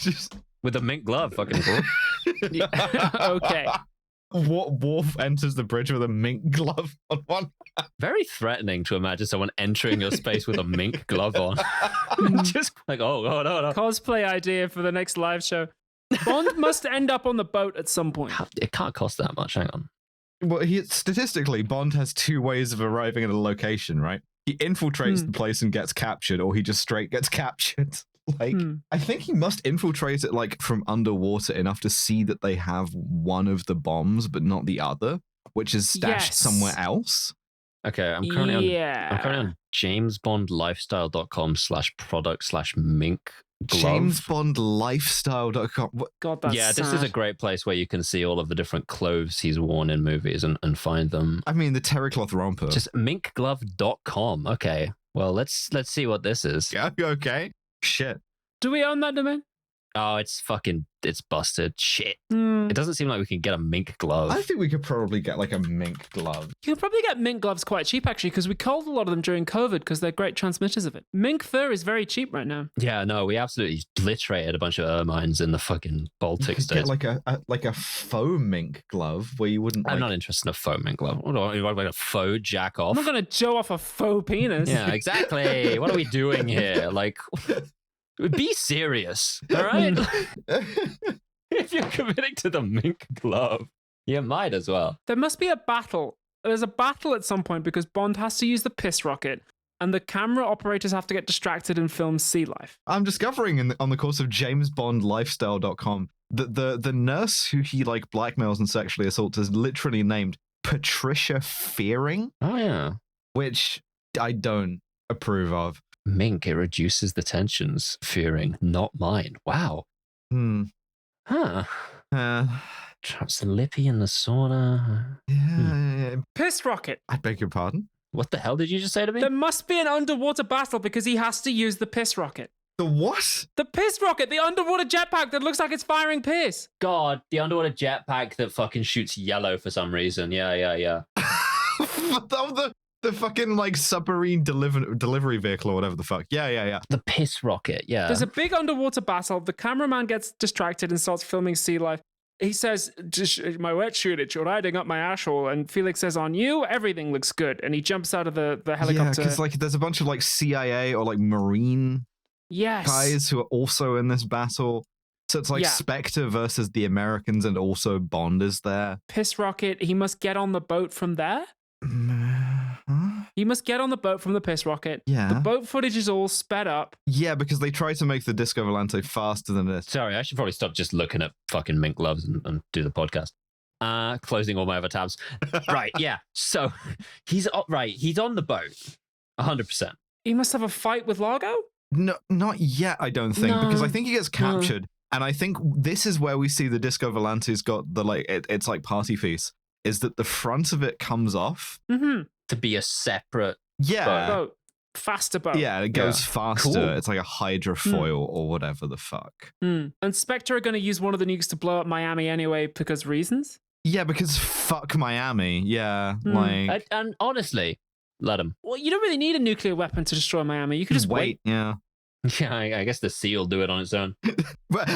Just... With a mink glove, fucking cool. Okay. What Worf enters the bridge with a mink glove on one? Very threatening to imagine someone entering your space with a mink glove on. Just like, oh, no. Cosplay idea for the next live show. Bond must end up on the boat at some point. It can't cost that much. Hang on. Well, statistically, Bond has 2 ways of arriving at a location, right? He infiltrates the place and gets captured, or he just straight gets captured. Like, I think he must infiltrate it like from underwater enough to see that they have one of the bombs, but not the other, which is stashed somewhere else. Okay, I'm currently on jamesbondlifestyle.com/product/mink glove. jamesbondlifestyle.com. God, that's this sad. is a great place where you can see all of the different clothes he's worn in movies and find them. I mean, the terrycloth romper. Just minkglove.com. Okay, well, let's see what this is. Yeah, okay. Shit. Do we own that domain? Oh, it's busted. Shit. It doesn't seem like we can get a mink glove. I think we could probably get like a mink glove. You can probably get mink gloves quite cheap, actually, because we culled a lot of them during COVID because they're great transmitters of it. Mink fur is very cheap right now. Yeah, no, we absolutely obliterated a bunch of ermines in the fucking Baltic states. Get like a faux mink glove where you wouldn't. I'm not interested in a faux mink glove. What do I like a faux jack off? I'm not going to show off a faux penis. Yeah, exactly. What are we doing here? Like, be serious, all right? If you're committing to the mink glove, you might as well. There must be a battle. There's a battle at some point because Bond has to use the piss rocket and the camera operators have to get distracted and film sea life. I'm discovering on the course of jamesbondlifestyle.com that the nurse who he like blackmails and sexually assaults is literally named Patricia Fearing. Oh, yeah. Which I don't approve of. Mink, it reduces the tensions. Fearing, not mine. Wow. Huh. Traps the lippy in the sauna. Yeah. Piss rocket. I beg your pardon? What the hell did you just say to me? There must be an underwater battle because he has to use the piss rocket. The what? The piss rocket, the underwater jetpack that looks like it's firing piss. God, the underwater jetpack that fucking shoots yellow for some reason. Yeah. The fucking like submarine delivery vehicle or whatever the fuck. Yeah. The piss rocket, yeah. There's a big underwater battle. The cameraman gets distracted and starts filming sea life. He says, my wetsuit, you're riding up my asshole. And Felix says, on you, everything looks good. And he jumps out of the helicopter. Yeah, because like there's a bunch of like CIA or like Marine guys who are also in this battle. So it's like Spectre versus the Americans, and also Bond is there. Piss rocket, he must get on the boat from there? He must get on the boat from the piss rocket. Yeah. The boat footage is all sped up. Yeah, because they try to make the Disco Volante faster than this. Sorry, I should probably stop just looking at fucking mink gloves and do the podcast. Closing all my other tabs. Right, yeah. So he's on the boat. 100%. He must have a fight with Largo? No, not yet, I don't think, because I think he gets captured. And I think this is where we see the Disco Volante's got the like it's like party piece. Is that the front of it comes off to be a separate boat. Faster boat. Yeah, it goes faster. Cool. It's like a hydrofoil or whatever the fuck. And Spectre are going to use one of the nukes to blow up Miami anyway because reasons? Yeah, because fuck Miami. Yeah, like... And honestly, let him. Well, you don't really need a nuclear weapon to destroy Miami. You could just wait. Yeah. Yeah, I guess the sea will do it on its own.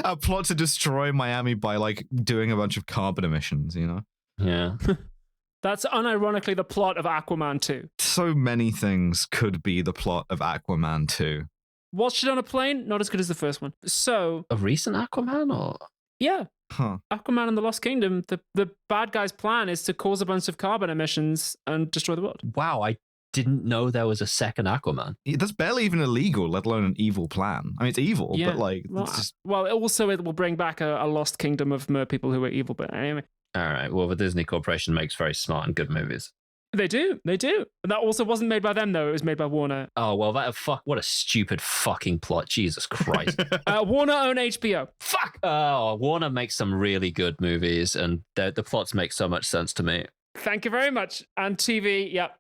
A plot to destroy Miami by like doing a bunch of carbon emissions, you know? Yeah. That's unironically the plot of Aquaman 2. So many things could be the plot of Aquaman 2. Watched it on a plane, not as good as the first one. So... A recent Aquaman or...? Yeah. Huh. Aquaman and the Lost Kingdom, the bad guy's plan is to cause a bunch of carbon emissions and destroy the world. Wow, I didn't know there was a second Aquaman. That's barely even illegal, let alone an evil plan. I mean, it's evil, but like... Well, it's just... well, also it will bring back a lost kingdom of mer people who are evil, but anyway. All right, well, the Disney Corporation makes very smart and good movies. They do. And that also wasn't made by them, though. It was made by Warner. Oh, well, what a stupid fucking plot. Jesus Christ. Warner owned HBO. Fuck! Oh, Warner makes some really good movies, and the plots make so much sense to me. Thank you very much. And TV, yep.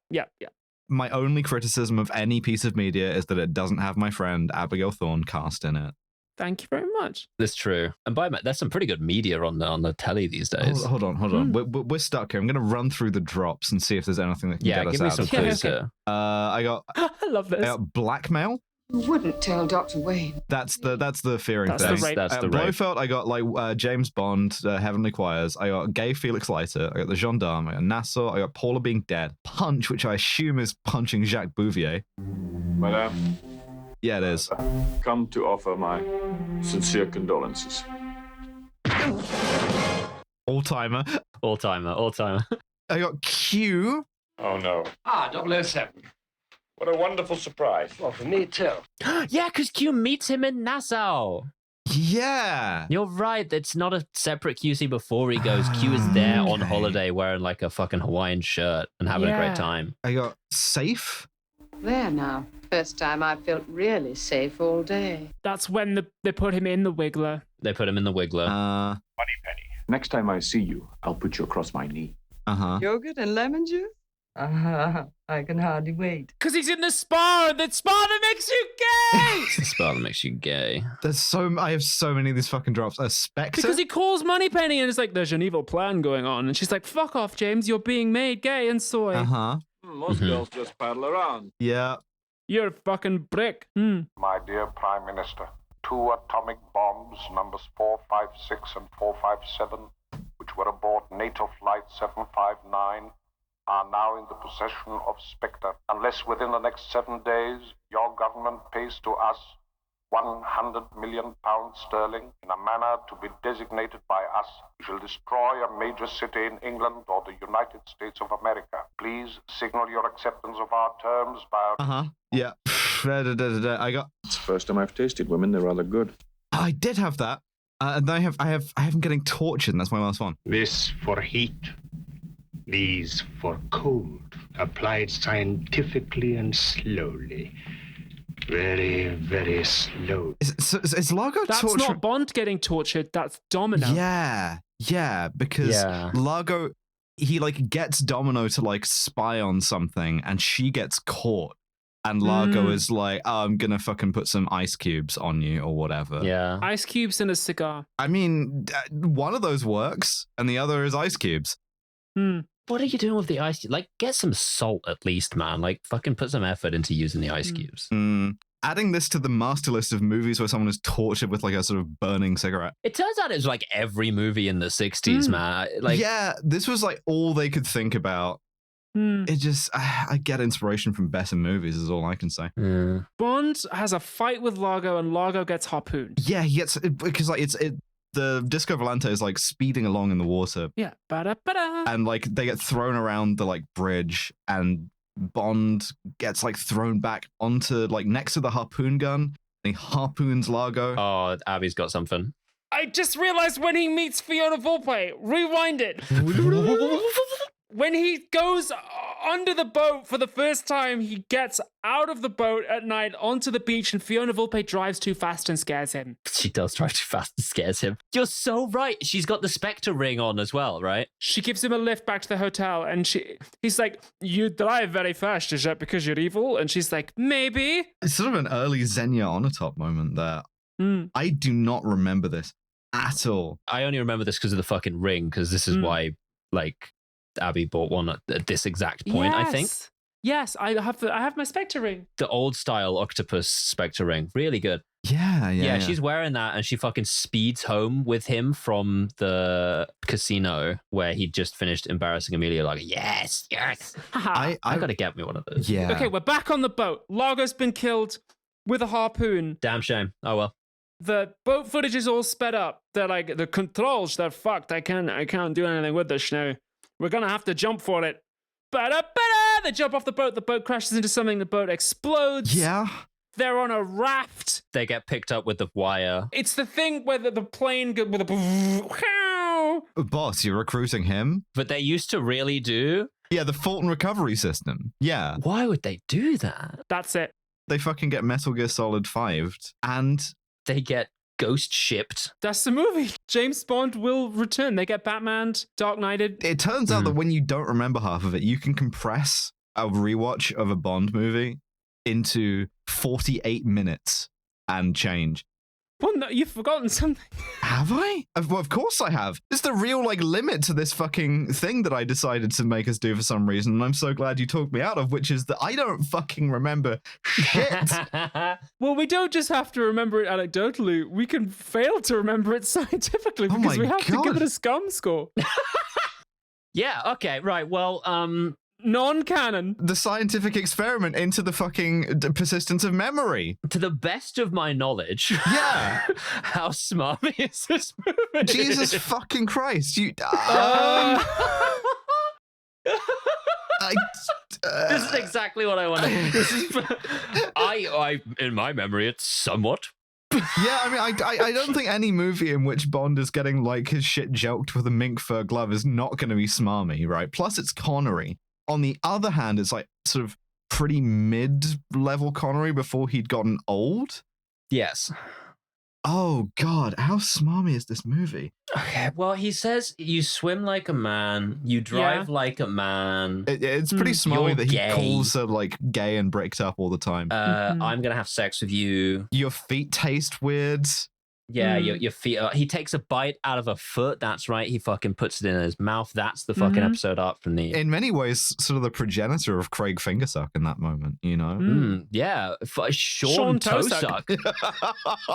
My only criticism of any piece of media is that it doesn't have my friend Abigail Thorne cast in it. Thank you very much. That's true. And there's some pretty good media on the telly these days. Hold on. We're stuck here. I'm going to run through the drops and see if there's anything that can get us out. Yeah, give me some clues here. I got... I love this. I got blackmail. You wouldn't tell Dr. Wayne. That's the fearing That's thing. the rape. That's the rape. Blofeld, I got like James Bond, Heavenly Choirs. I got gay Felix Leiter. I got the gendarme. I got Nassau. I got Paula being dead. Punch, which I assume is punching Jacques Bouvier. Madame, Yeah, it is. come to offer my sincere condolences. All-timer. All-timer. I got Q. Oh, no. 007. What a wonderful surprise. Well, for me, too. Yeah, because Q meets him in Nassau. Yeah. You're right. It's not a separate QC before he goes. Q is there on holiday wearing like a fucking Hawaiian shirt and having a great time. I got safe. There now. First time I felt really safe all day. That's when they put him in the Wiggler. They put him in the Wiggler. Moneypenny. Next time I see you, I'll put you across my knee. Yogurt and lemon juice? I can hardly wait. Because he's in the spa, the spa that makes you gay! It's the spell that makes you gay. I have so many of these fucking drops. A Spectre. Because he calls Moneypenny and it's like, there's an evil plan going on. And she's like, fuck off, James, you're being made gay and soy. Most girls just paddle around. Yeah. You're a fucking brick. My dear Prime Minister, 2 atomic bombs, numbers 456 and 457, which were aboard NATO Flight 759, are now in the possession of Spectre. Unless within the next 7 days your government pays to us £100 million in a manner to be designated by us, we shall destroy a major city in England or the United States of America. Please signal your acceptance of our terms by... Yeah. I got... It's the first time I've tasted women. They're rather good. I did have that. And I have getting tortured, and that's my last one. This for heat. These for cold. Applied scientifically and slowly. Very, very slow. Is Largo That's torturing? not Bond getting tortured, that's Domino. Yeah. Yeah, because Largo, he like gets Domino to like spy on something and she gets caught. And Largo is like, oh, I'm gonna fucking put some ice cubes on you or whatever. Yeah. Ice cubes and a cigar. I mean, one of those works and the other is ice cubes. What are you doing with the ice cubes? Like, get some salt at least, man. Like, fucking put some effort into using the ice cubes. Adding this to the master list of movies where someone is tortured with like a sort of burning cigarette. It turns out it was like every movie in the 60s, man. Like, yeah, this was like all they could think about. It just, I get inspiration from better movies is all I can say. Bond has a fight with Largo and Largo gets harpooned. Yeah, he gets, because like the Disco Volante is like speeding along in the water. Yeah. Ba-da-ba-da. And like they get thrown around the like bridge and Bond gets like thrown back onto like next to the harpoon gun. And he harpoons Largo. Oh, Abby's got something. I just realized when he meets Fiona Volpe. Rewind it. When he goes under the boat for the first time, he gets out of the boat at night onto the beach and Fiona Volpe drives too fast and scares him. She does drive too fast and scares him. You're so right. She's got the Spectre ring on as well, right? She gives him a lift back to the hotel and he's like, you drive very fast. Is that because you're evil? And she's like, maybe. It's sort of an early Xenia Onatop moment there. I do not remember this at all. I only remember this because of the fucking ring, because this is why, like, Abby bought one at this exact point, I think. Yes, I have my Spectre ring. The old style octopus Spectre ring. Really good. Yeah. She's wearing that and she fucking speeds home with him from the casino where he just finished embarrassing Amelia. Like, yes. I gotta get me one of those. Yeah. Okay, we're back on the boat. Largo's been killed with a harpoon. Damn shame. Oh well. The boat footage is all sped up. They're like, the controls, they're fucked. I can't do anything with this now. We're gonna have to jump for it. Ba-da-ba-da! They jump off the boat. The boat crashes into something. The boat explodes. Yeah. They're on a raft. They get picked up with the wire. It's the thing where the plane with a... Boss, you're recruiting him? But they used to really do. Yeah, the Fulton recovery system. Yeah. Why would they do that? That's it. They fucking get Metal Gear Solid 5'd and they get ghost shipped. That's the movie. James Bond will return. They get Batman, Dark Knighted. It turns out that when you don't remember half of it, you can compress a rewatch of a Bond movie into 48 minutes and change. Well, no, you've forgotten something. Have I? Well, of course I have. It's the real like limit to this fucking thing that I decided to make us do for some reason, and I'm so glad you talked me out of, which is that I don't fucking remember shit. Well, we don't just have to remember it anecdotally. We can fail to remember it scientifically because we have to give it a scum score. Yeah, okay, right. Well, non-canon. The scientific experiment into the fucking persistence of memory. To the best of my knowledge. Yeah. How smarmy is this movie? Jesus fucking Christ. You. This is exactly what I wanted. This is, I, in my memory, it's somewhat. Yeah, I mean, I don't think any movie in which Bond is getting like his shit joked with a mink fur glove is not going to be smarmy, right? Plus, it's Connery. On the other hand, it's like sort of pretty mid-level Connery before he'd gotten old. Yes. Oh, God. How smarmy is this movie? Okay, well, he says you swim like a man, you drive like a man. It's pretty smarmy that he gay. calls her like gay and bricked up all the time. I'm going to have sex with you. Your feet taste weird. Yeah, your feet. He takes a bite out of a foot. That's right. He fucking puts it in his mouth. That's the fucking episode art from the. In many ways, sort of the progenitor of Craig Fingersuck in that moment, you know? Yeah, Sean Toesuck.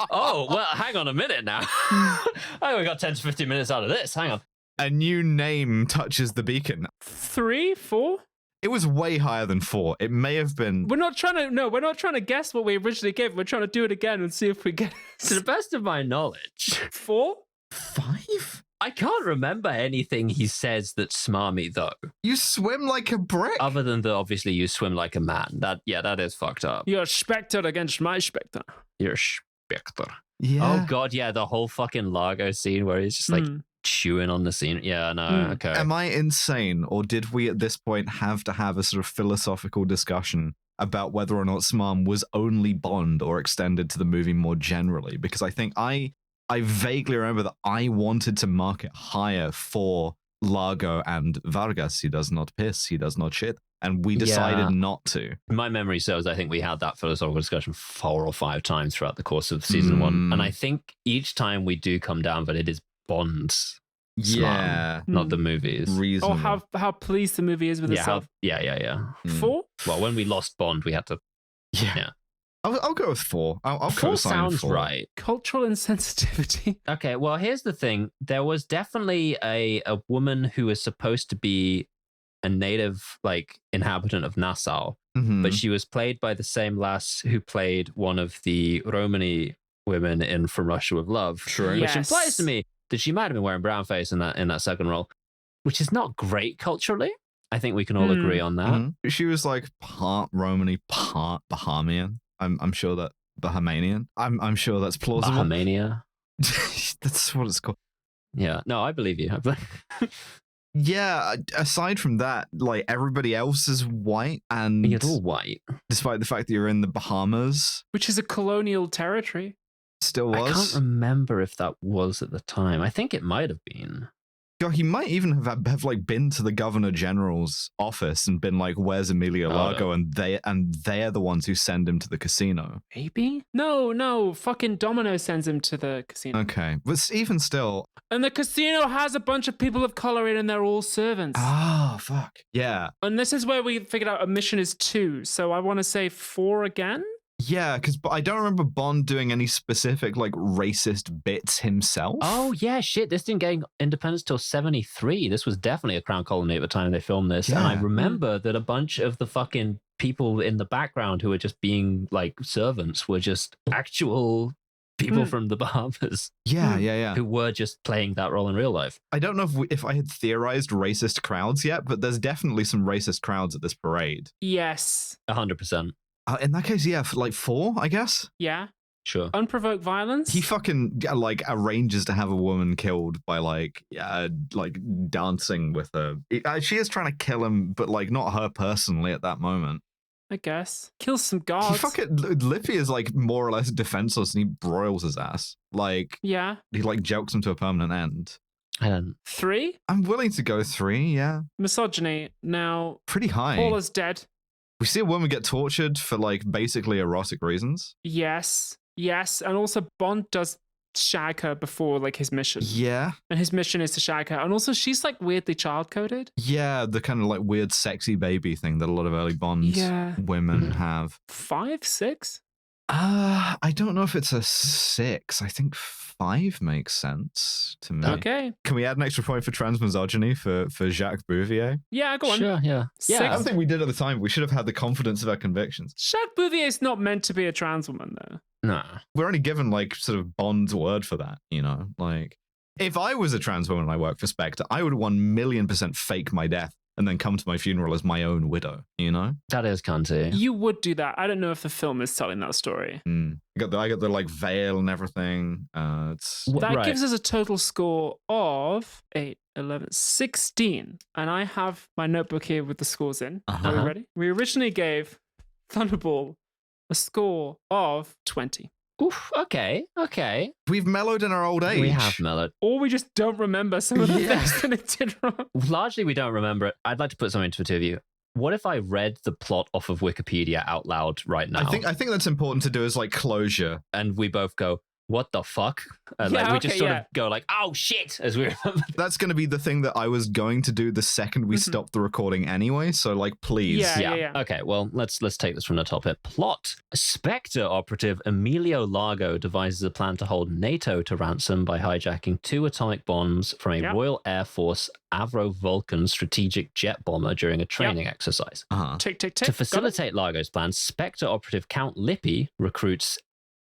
Oh, well, hang on a minute now. I only got 10 to 15 minutes out of this. Hang on. A new name touches the beacon. 3, 4? It was way higher than 4. It may have been. We're not trying to guess what we originally gave. We're trying to do it again and see if we get it. To the best of my knowledge. 4? 5? I can't remember anything he says that's smarmy, though. You swim like a brick? Other than the obviously you swim like a man. That is fucked up. You're a Spectre against my Spectre. You're a Spectre. Yeah. Oh, God, yeah, the whole fucking Largo scene where he's just like chewing on the scene. Yeah, no, okay. Am I insane, or did we at this point have to have a sort of philosophical discussion about whether or not Smarm was only Bond or extended to the movie more generally? Because I think I I vaguely remember that I wanted to mark it higher for Largo and Vargas. He does not piss, he does not shit. And we decided not to. My memory serves, I think we had that philosophical discussion 4 or 5 times throughout the course of season 1. And I think each time we do come down, but it is Bond's slam, not the movies. Reasonable. How pleased the movie is with itself. Yeah. 4? Well, when we lost Bond, we had to... Yeah. I'll go with 4. I'll 4 sounds 4. right. Cultural insensitivity. Okay, well, here's the thing. There was definitely a woman who was supposed to be a native, like, inhabitant of Nassau, but she was played by the same lass who played one of the Romani women in From Russia with Love. True. Which implies to me that she might have been wearing brownface in that second role, which is not great culturally. I think we can all agree on that. She was like part Romani, part Bahamian. I'm sure that Bahamian. I'm sure that's plausible. Bahamania. That's what it's called. Yeah. No, I believe you. Yeah, aside from that, like everybody else is white, and it's all white. Despite the fact that you're in the Bahamas, which is a colonial territory. Still was. I can't remember if that was at the time. I think it might have been. God, he might even have like been to the Governor General's office and been like, "Where's Emilio Largo?" And they're the ones who send him to the casino. Maybe? No. Fucking Domino sends him to the casino. Okay, but even still, and the casino has a bunch of people of color in, and they're all servants. Oh fuck. Yeah. And this is where we figured out a mission is 2. So I want to say 4 again. Yeah, because I don't remember Bond doing any specific like racist bits himself. Oh yeah, shit! This didn't get independence till 1973. This was definitely a crown colony at the time they filmed this, and I remember that a bunch of the fucking people in the background who were just being like servants were just actual people from the Bahamas. Yeah. Who were just playing that role in real life. I don't know if I had theorized racist crowds yet, but there's definitely some racist crowds at this parade. Yes. 100%. In that case, yeah, like 4, I guess. Yeah. Sure. Unprovoked violence. He fucking like arranges to have a woman killed by like dancing with her. She is trying to kill him, but like not her personally at that moment. I guess. Kills some guards. He fucking Lippy is like more or less defenseless, and he broils his ass. Like he like jokes him to a permanent end. I don't. 3. I'm willing to go 3. Yeah. Misogyny now pretty high. Paula's dead. We see a woman get tortured for like basically erotic reasons. Yes, and also Bond does shag her before like his mission. Yeah, and his mission is to shag her, and also she's like weirdly child coded. Yeah, the kind of like weird sexy baby thing that a lot of early Bond women have. 5, 6. I don't know if it's a 6. I think 5 makes sense to me. Okay. Can we add an extra point for transmisogyny for Jacques Bouvier? Yeah, go on. Sure, yeah. Six. I don't think we did at the time. We should have had the confidence of our convictions. Jacques Bouvier is not meant to be a trans woman, though. No. We're only given like sort of Bond's word for that, you know? Like, if I was a trans woman and I worked for Spectre, I would 1,000,000% fake my death and then come to my funeral as my own widow, you know? That is cunty. You would do that. I don't know if the film is telling that story. I got the like veil and everything. That gives us a total score of 8, 11, 16. And I have my notebook here with the scores in. Are we ready? We originally gave Thunderball a score of 20. Oof, okay. We've mellowed in our old age. We have mellowed. Or we just don't remember some of the things that it did wrong. Largely, we don't remember it. I'd like to put something to the two of you. What if I read the plot off of Wikipedia out loud right now? I think that's important to do as like closure. And we both go, what the fuck? And we just sort of go like, oh shit, as we remember. That's going to be the thing that I was going to do the second we stopped the recording anyway. So like, please. Yeah. Okay, well, let's take this from the top here. Plot. Spectre operative Emilio Largo devises a plan to hold NATO to ransom by hijacking 2 atomic bombs from a Royal Air Force Avro Vulcan strategic jet bomber during a training exercise. Tick. To facilitate Largo's plan, Spectre operative Count Lippi recruits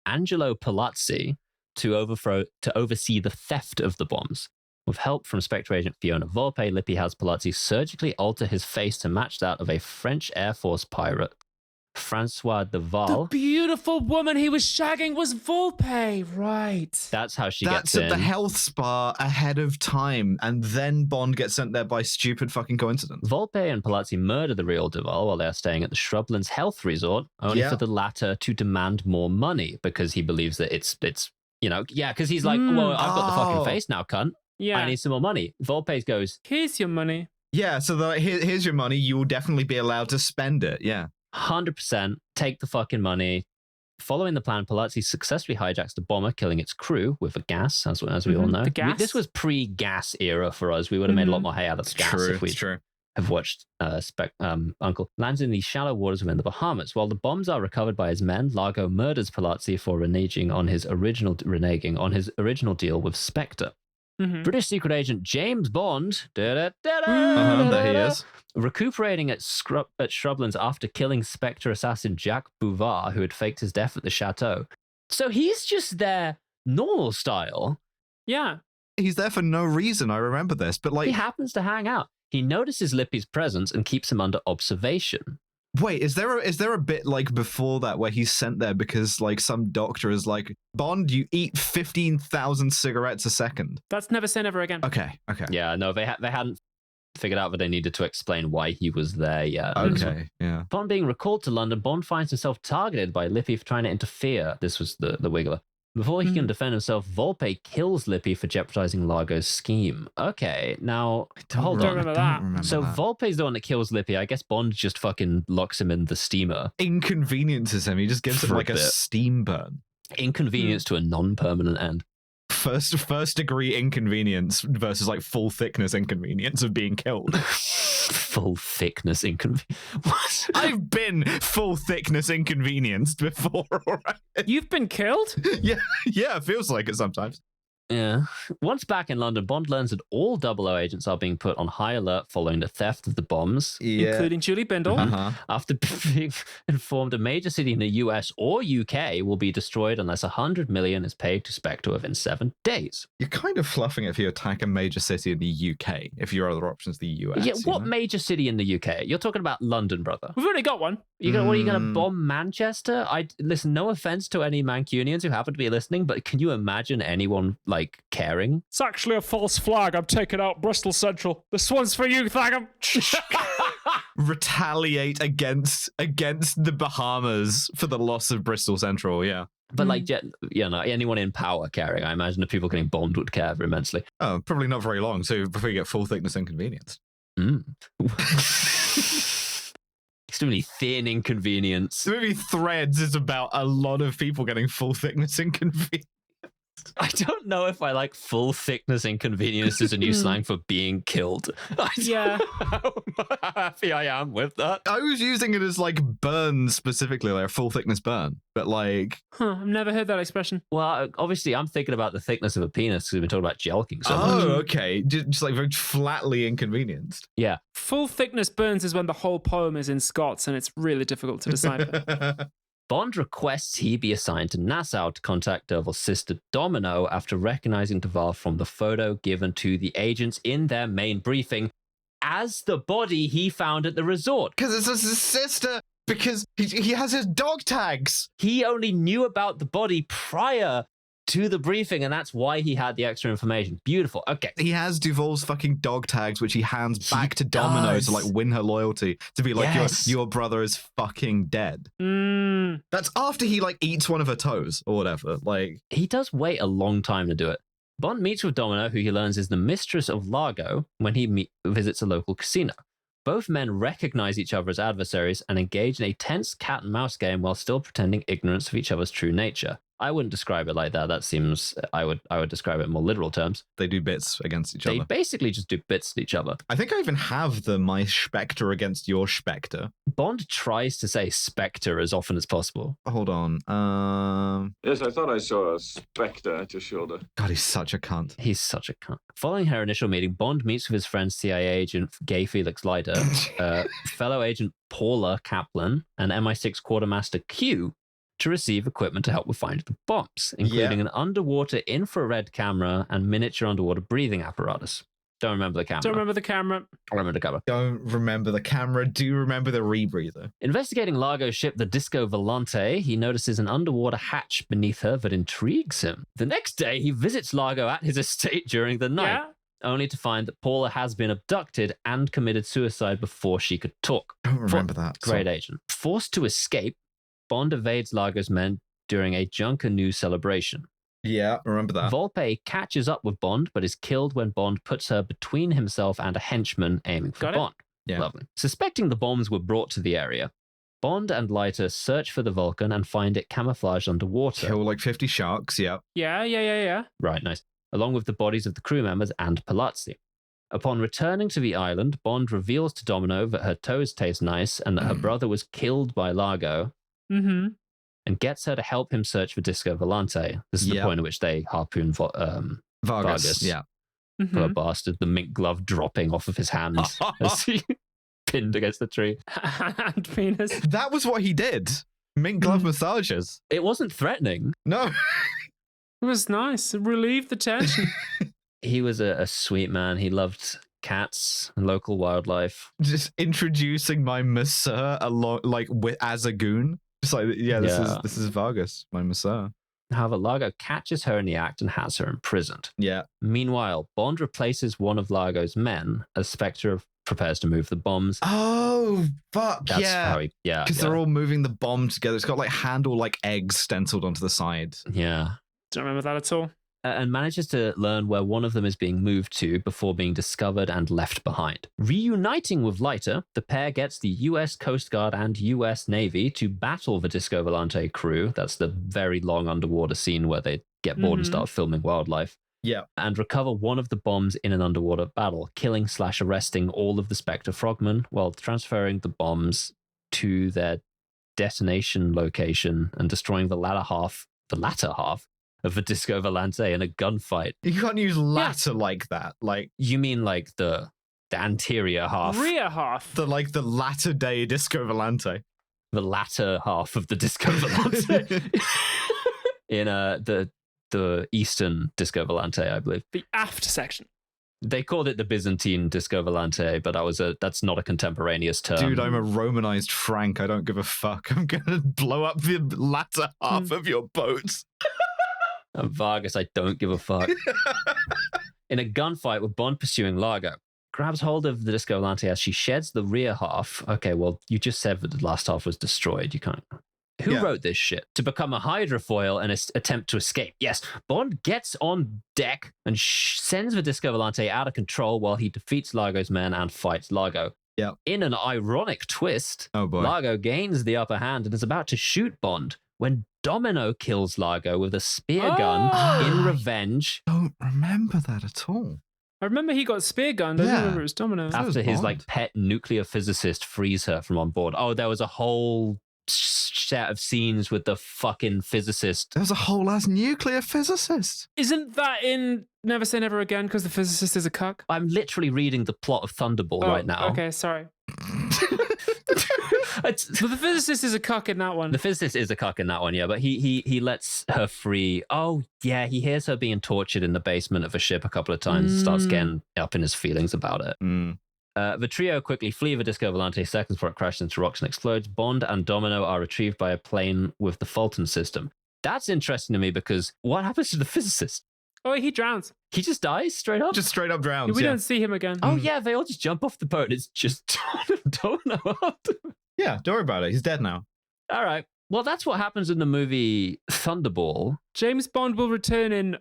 Angelo Palazzi to oversee the theft of the bombs. With help from Spectre agent Fiona Volpe, Lippi has Palazzi surgically alter his face to match that of a French Air Force pirate, Francois Deval. The beautiful woman he was shagging was Volpe, right? That's how she That's gets in. at the health spa ahead of time, and then Bond gets sent there by stupid fucking coincidence. Volpe and Palazzi murder the real Deval while they are staying at the Shrublands Health Resort, only for the latter to demand more money because he believes that it's because he's like, well, I've got the fucking face now, cunt. Yeah. I need some more money. Volpe goes, Here's your money. Yeah, so here's your money. You will definitely be allowed to spend it. Yeah. 100%, take the fucking money. Following the plan, Palazzi successfully hijacks the bomber, killing its crew with a gas, as we all know. The gas? This was pre-gas era for us. We would have made a lot more hay out of gas if we have watched Uncle. Lands in the shallow waters within the Bahamas. While the bombs are recovered by his men, Largo murders Palazzi for reneging on his original deal with Spectre. British secret agent James Bond, there he is, recuperating at Shrublands after killing Spectre assassin Jacques Bouvard, who had faked his death at the chateau. So he's just there normal style. Yeah. He's there for no reason. I remember this, but he happens to hang out. He notices Lippy's presence and keeps him under observation. Wait, is there a bit like before that where he's sent there because like some doctor is like, Bond, you eat 15,000 cigarettes a second? That's never say never again. Okay. Yeah, no, they hadn't figured out that they needed to explain why he was there yet. Okay, yeah. Upon being recalled to London, Bond finds himself targeted by Lippy for trying to interfere. This was the Wiggler. Before he can defend himself, Volpe kills Lippy for jeopardizing Largo's scheme. Okay, now, hold on. So Volpe's the one that kills Lippy. I guess Bond just fucking locks him in the steamer. Inconveniences him. He just gives him like a steam burn. Inconvenience to a non-permanent end. First degree inconvenience versus like full thickness inconvenience of being killed. Full thickness inconvenience. What? I've been full thickness inconvenienced before, alright? You've been killed? Yeah, it feels like it sometimes. Yeah. Once back in London, Bond learns that all 00 agents are being put on high alert following the theft of the bombs. Yeah. Including Julie Bindle. After being informed a major city in the US or UK will be destroyed unless 100 million is paid to Spectre within 7 days. You're kind of fluffing it if you attack a major city in the UK, if your other option's the US. Yeah, what major city in the UK? You're talking about London, brother. We've already got one. What are you going to bomb Manchester? Listen, no offense to any Mancunians who happen to be listening, but can you imagine anyone like caring? It's actually a false flag. I'm taking out Bristol Central. This one's for you, Thagam. Retaliate against the Bahamas for the loss of Bristol Central, yeah. But like, anyone in power caring, I imagine the people getting bombed would care immensely. Oh, probably not very long. So before you get full thickness inconvenience. Extremely thin inconvenience. The movie Threads is about a lot of people getting full thickness inconvenience. I don't know if I like full thickness inconvenience as a new slang for being killed. Yeah. How happy I am with that. I was using it as like burn specifically, like a full thickness burn. But like... I've never heard that expression. Well, obviously I'm thinking about the thickness of a penis because we've been talking about jelking so much. Oh, okay. Just like very flatly inconvenienced. Yeah. Full thickness burns is when the whole poem is in Scots and it's really difficult to decipher. Bond requests he be assigned to Nassau to contact Derval's sister Domino after recognizing Derval from the photo given to the agents in their main briefing as the body he found at the resort. Because it's his sister, because he has his dog tags. He only knew about the body prior to the briefing, and that's why he had the extra information. Beautiful. Okay. He has Duval's fucking dog tags, which he hands back to Domino to like win her loyalty, to be like, your brother is fucking dead. That's after he like eats one of her toes or whatever. Like, he does wait a long time to do it. Bond meets with Domino, who he learns is the mistress of Largo, when he visits a local casino. Both men recognize each other as adversaries and engage in a tense cat and mouse game while still pretending ignorance of each other's true nature. I wouldn't describe it like that. That seems, I would describe it in more literal terms. They do bits against each other. They basically just do bits to each other. I think I even have the my Spectre against your Spectre. Bond tries to say Spectre as often as possible. Hold on. Yes, I thought I saw a Spectre at your shoulder. God, he's such a cunt. He's such a cunt. Following her initial meeting, Bond meets with his friend CIA agent Gay Felix Leiter, fellow agent Paula Kaplan, and MI6 Quartermaster Q, to receive equipment to help with finding the bombs, including an underwater infrared camera and miniature underwater breathing apparatus. Don't remember the camera. Don't remember the camera. I remember the camera. Don't remember the camera. Do you remember the rebreather? Investigating Largo's ship, the Disco Volante, he notices an underwater hatch beneath her that intrigues him. The next day, he visits Largo at his estate during the night, only to find that Paula has been abducted and committed suicide before she could talk. Don't remember that. Great agent. Forced to escape, Bond evades Largo's men during a Junker News celebration. Yeah, remember that. Volpe catches up with Bond, but is killed when Bond puts her between himself and a henchman aiming for Got it. Bond. Yeah. Lovely. Suspecting the bombs were brought to the area, Bond and Leiter search for the Vulcan and find it camouflaged underwater. Kill like 50 sharks, yeah. Yeah. Right, nice. Along with the bodies of the crew members and Palazzi. Upon returning to the island, Bond reveals to Domino that her toes taste nice and that her brother was killed by Largo, Mm-hmm. and gets her to help him search for Disco Volante. This is the point at which they harpoon Vargas. Yeah. Poor bastard, the mink glove dropping off of his hand as he pinned against the tree. And penis. That was what he did. Mink glove massages. It wasn't threatening. No. It was nice. It relieved the tension. He was a sweet man. He loved cats and local wildlife. Just introducing my masseur along, like as a goon. Just like, this is Vargas, my masseur. However, Largo catches her in the act and has her imprisoned. Yeah. Meanwhile, Bond replaces one of Largo's men as Spectre prepares to move the bombs. Oh, fuck. That's yeah. how he, Because they're all moving the bomb together. It's got like handle like eggs stenciled onto the side. Yeah. Don't remember that at all. And manages to learn where one of them is being moved to before being discovered and left behind. Reuniting with Leiter, the pair gets the US Coast Guard and US Navy to battle the Disco Volante crew. That's the very long underwater scene where they get bored and start filming wildlife. Yeah. And recover one of the bombs in an underwater battle, killing/arresting all of the Spectre frogmen while transferring the bombs to their detonation location and destroying the latter half of the Disco Volante in a gunfight. You can't use latter like that. Like, you mean like the anterior half? Rear half. The latter day Disco Volante. The latter half of the Disco Volante. In the Eastern Disco Volante, I believe. The aft section. They called it the Byzantine Disco Volante, but that's not a contemporaneous term. Dude, I'm a Romanized Frank. I don't give a fuck. I'm gonna blow up the latter half of your boat. Vargas, I don't give a fuck. In a gunfight with Bond pursuing Largo, grabs hold of the Disco Volante as she sheds the rear half. Okay, well, you just said that the last half was destroyed. You can't. Who wrote this shit? To become a hydrofoil and attempt to escape. Yes, Bond gets on deck and sends the Disco Volante out of control while he defeats Largo's men and fights Largo. Yeah. In an ironic twist, oh boy, Largo gains the upper hand and is about to shoot Bond when Domino kills Largo with a spear gun in revenge. I don't remember that at all. I remember he got spear gunned. I don't remember it was Domino. After his pet nuclear physicist frees her from on board. Oh, there was a whole set of scenes with the fucking physicist. There's a whole ass nuclear physicist. Isn't that in Never Say Never Again because the physicist is a cuck? I'm literally reading the plot of Thunderball right now. Okay, sorry. So the physicist is a cuck in that one. The physicist is a cuck in that one, yeah, but he lets her free. Oh, yeah, he hears her being tortured in the basement of a ship a couple of times and starts getting up in his feelings about it. The trio quickly flee the Disco Volante seconds before it crashes into rocks and explodes. Bond and Domino are retrieved by a plane with the Fulton system. That's interesting to me because what happens to the physicist? Oh, he drowns. He just dies straight up? Just straight up drowns. We don't see him again. Oh, yeah, they all just jump off the boat. It's just Domino up. Yeah, don't worry about it. He's dead now. All right. Well, that's what happens in the movie Thunderball. James Bond will return in...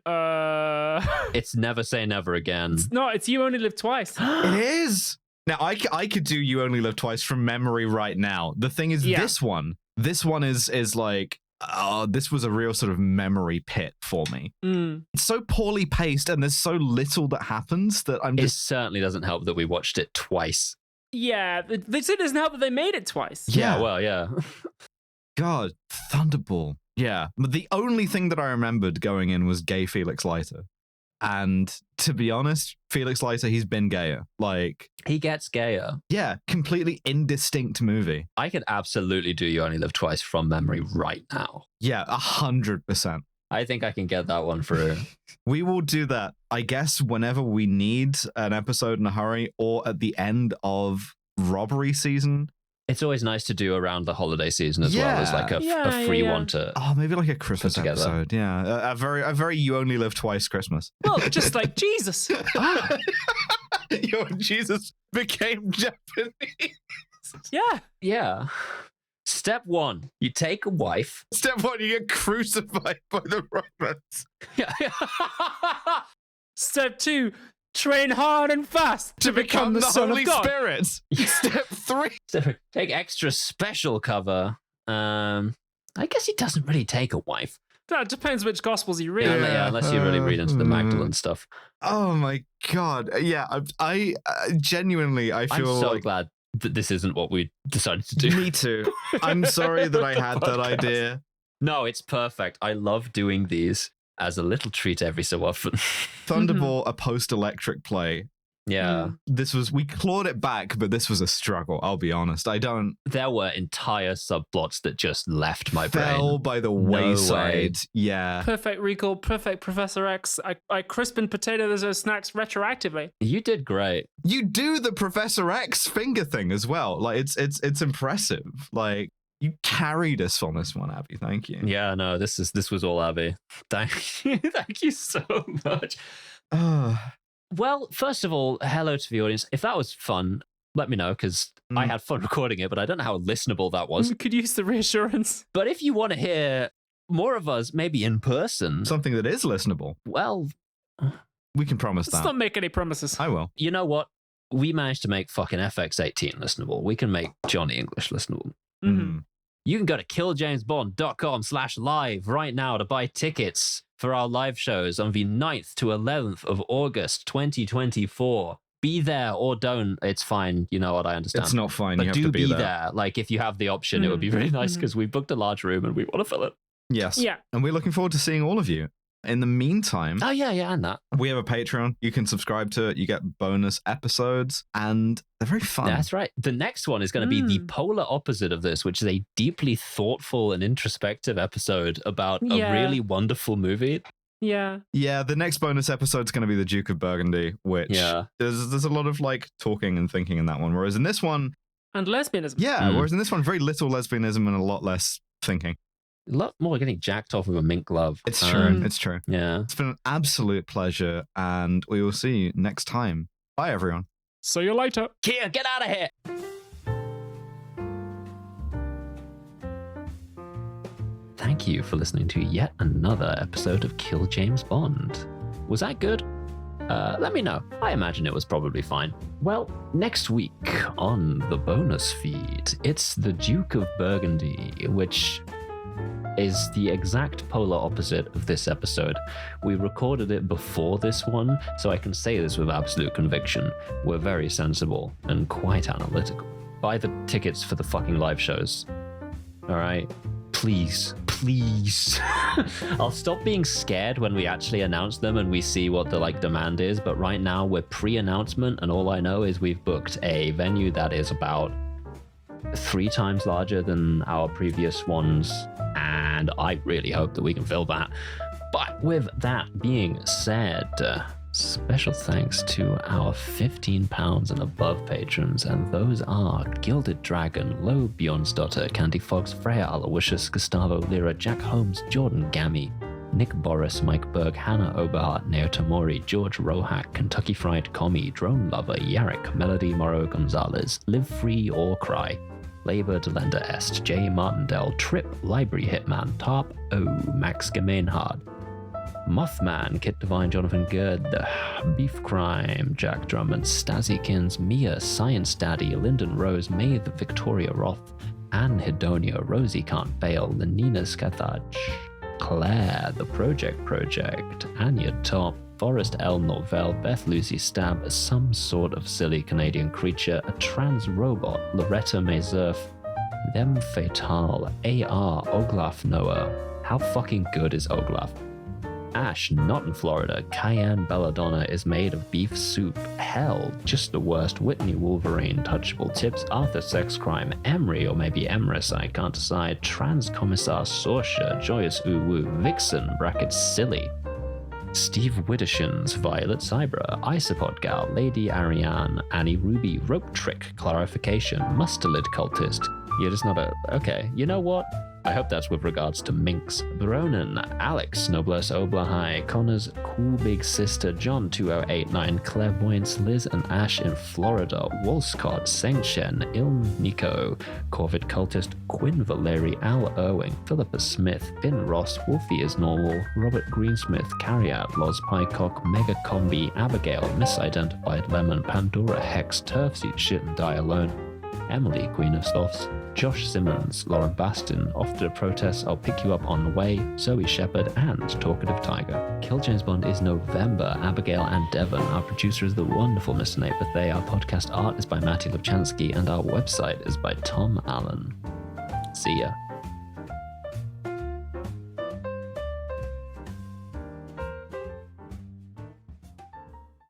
It's Never Say Never Again. It's not. It's You Only Live Twice. It is. Now, I could do You Only Live Twice from memory right now. The thing is, this one is like... this was a real sort of memory pit for me. It's so poorly paced and there's so little that happens that I'm just... It certainly doesn't help that we watched it twice. Yeah, it doesn't help that they made it twice. Yeah, well, yeah. God, Thunderball. Yeah. But the only thing that I remembered going in was gay Felix Leiter. And to be honest, Felix Leiter, he's been gayer. Like... He gets gayer. Yeah, completely indistinct movie. I could absolutely do You Only Live Twice from memory right now. Yeah, 100%. I think I can get that one through. We will do that, I guess, whenever we need an episode in a hurry or at the end of robbery season. It's always nice to do around the holiday season as well as like a free one to... Oh, maybe like a Christmas episode. Yeah, a very You Only Live Twice Christmas. Well, just like Jesus. Your Jesus became Japanese. Yeah. Yeah. Step 1, you take a wife. Step 1, you get crucified by the Romans. Step 2, train hard and fast to become the Son Holy of God. Spirit. Step 3. So take extra special cover. I guess he doesn't really take a wife. That depends which Gospels you read. Yeah, unless you really read into the Magdalene stuff. Oh my God. Yeah, I genuinely, I feel I'm so like... glad that this isn't what we decided to do. Me too. I'm sorry that I had that idea. No, it's perfect. I love doing these as a little treat every so often. Thunderball, a post-electric play. Yeah. We clawed it back, but this was a struggle, I'll be honest. There were entire subplots that just left my fell brain. by the No wayside. way. Yeah. Perfect Recall, Perfect Professor X. I crisp and potato those snacks retroactively. You did great. You do the Professor X finger thing as well. Like it's impressive. Like you carried us on this one, Abby. Thank you. Yeah, no, this was all Abby. Thank you. Thank you so much. Well, first of all, hello to the audience. If that was fun, let me know, because I had fun recording it, but I don't know how listenable that was. We could use the reassurance. But if you want to hear more of us, maybe in person, Something that is listenable. well, We can promise Let's that. not make any promises. I will. you know what? We managed to make fucking FX18 listenable. We can make Johnny English listenable. Mm-hmm. You can go to killjamesbond.com/live right now to buy tickets for our live shows on the 9th to 11th of August 2024. Be there or don't. It's fine. You know what? I understand. It's not fine. But You have do to be there. there. Like, if you have the option, it would be really nice because we booked a large room and we want to fill it. Yes. Yeah. And we're looking forward to seeing all of you. In the meantime, Oh, yeah, and that. we have a Patreon. You can subscribe to it. You get bonus episodes, and they're very fun. That's right. The next one is going to be the polar opposite of this, which is a deeply thoughtful and introspective episode about a really wonderful movie. Yeah. Yeah, the next bonus episode is going to be the Duke of Burgundy, which there's a lot of like talking and thinking in that one. Whereas in this one, And lesbianism. whereas in this one, very little lesbianism and a lot less thinking. A lot more getting jacked off with a mink glove. It's true. It's true. Yeah. It's been an absolute pleasure, and we will see you next time. Bye, everyone. See you later. Kia, get out of here. Thank you for listening to yet another episode of Kill James Bond. Was that good? Let me know. I imagine it was probably fine. Well, next week on the bonus feed, it's the Duke of Burgundy, which is the exact polar opposite of this episode. We recorded it before this one, so I can say this with absolute conviction. We're very sensible and quite analytical. Buy the tickets for the fucking live shows. All right? Please. I'll stop being scared when we actually announce them and we see what the demand is, but right now we're pre-announcement, and all I know is we've booked a venue that is about 3 times larger than our previous ones, and I really hope that we can fill that. But with that being said, special thanks to our £15 and above patrons, and those are Gilded Dragon, Lo Bjornsdotter, Candy Fox, Freya Aloysius, Gustavo Lira, Jack Holmes, Jordan Gammy, Nick Boris, Mike Berg, Hannah Oberhart, Neo Tamori, George Rohack, Kentucky Fried Commie, Drone Lover, Yarrick, Melody Morrow Gonzalez, Live Free or Cry, Labor Delenda Est, J. Martindale, Trip, Library Hitman, Tarp O, Max Gemainhard, Mothman, Kit Divine, Jonathan Good, Beef Crime, Jack Drummond, Stazykins, Mia, Science Daddy, Lyndon Rose, Maeve, Victoria Roth, Anne Hedonia, Rosie Can't Fail, Lenina Skathaj, Claire, The Project, Anya Top, Forrest L. Norvell, Beth Lucy Stab, Some Sort of Silly Canadian Creature, A Trans Robot, Loretta Maysurf, Them Fatale, A.R. Oglaf Noah. How fucking good is Oglaf? Ash, Not in Florida, Cayenne Belladonna is made of beef soup, Hell, Just the Worst, Whitney Wolverine, Touchable Tips, Arthur Sex Crime, Emery or maybe Emrys, I can't decide, Trans Commissar Sorsha, Joyous Uwu, Vixen, Silly, Steve Widdershins, Violet Cybra, Isopod Gal, Lady Ariane, Annie Ruby, Rope Trick, Clarification, Mustard Cultist. You're just not okay, you know what? I hope that's with regards to minks. Baronin, Alex, Noblesse Oblahai, Connor's cool big sister, John 2089, Clairvoyance, Liz and Ash in Florida, Wolscott, Saint Shen, Il Nico, Corvid Cultist, Quinn Valeri, Al Irving, Philippa Smith, Finn Ross, Wolfie is Normal, Robert Greensmith, Carriat, Loz Pycock, Mega Combi, Abigail, Misidentified Lemon, Pandora Hex, Turfseed Shit and Die Alone, Emily, Queen of Sloths, Josh Simmons, Lauren Baston, Off to the Protests, I'll Pick You Up on the Way, Zoe Shepherd, and Talkative Tiger. Kill James Bond is November, Abigail and Devon. Our producer is the wonderful Mr. Nate Bethay. Our podcast art is by Matty Lubchansky, and our website is by Tom Allen. See ya.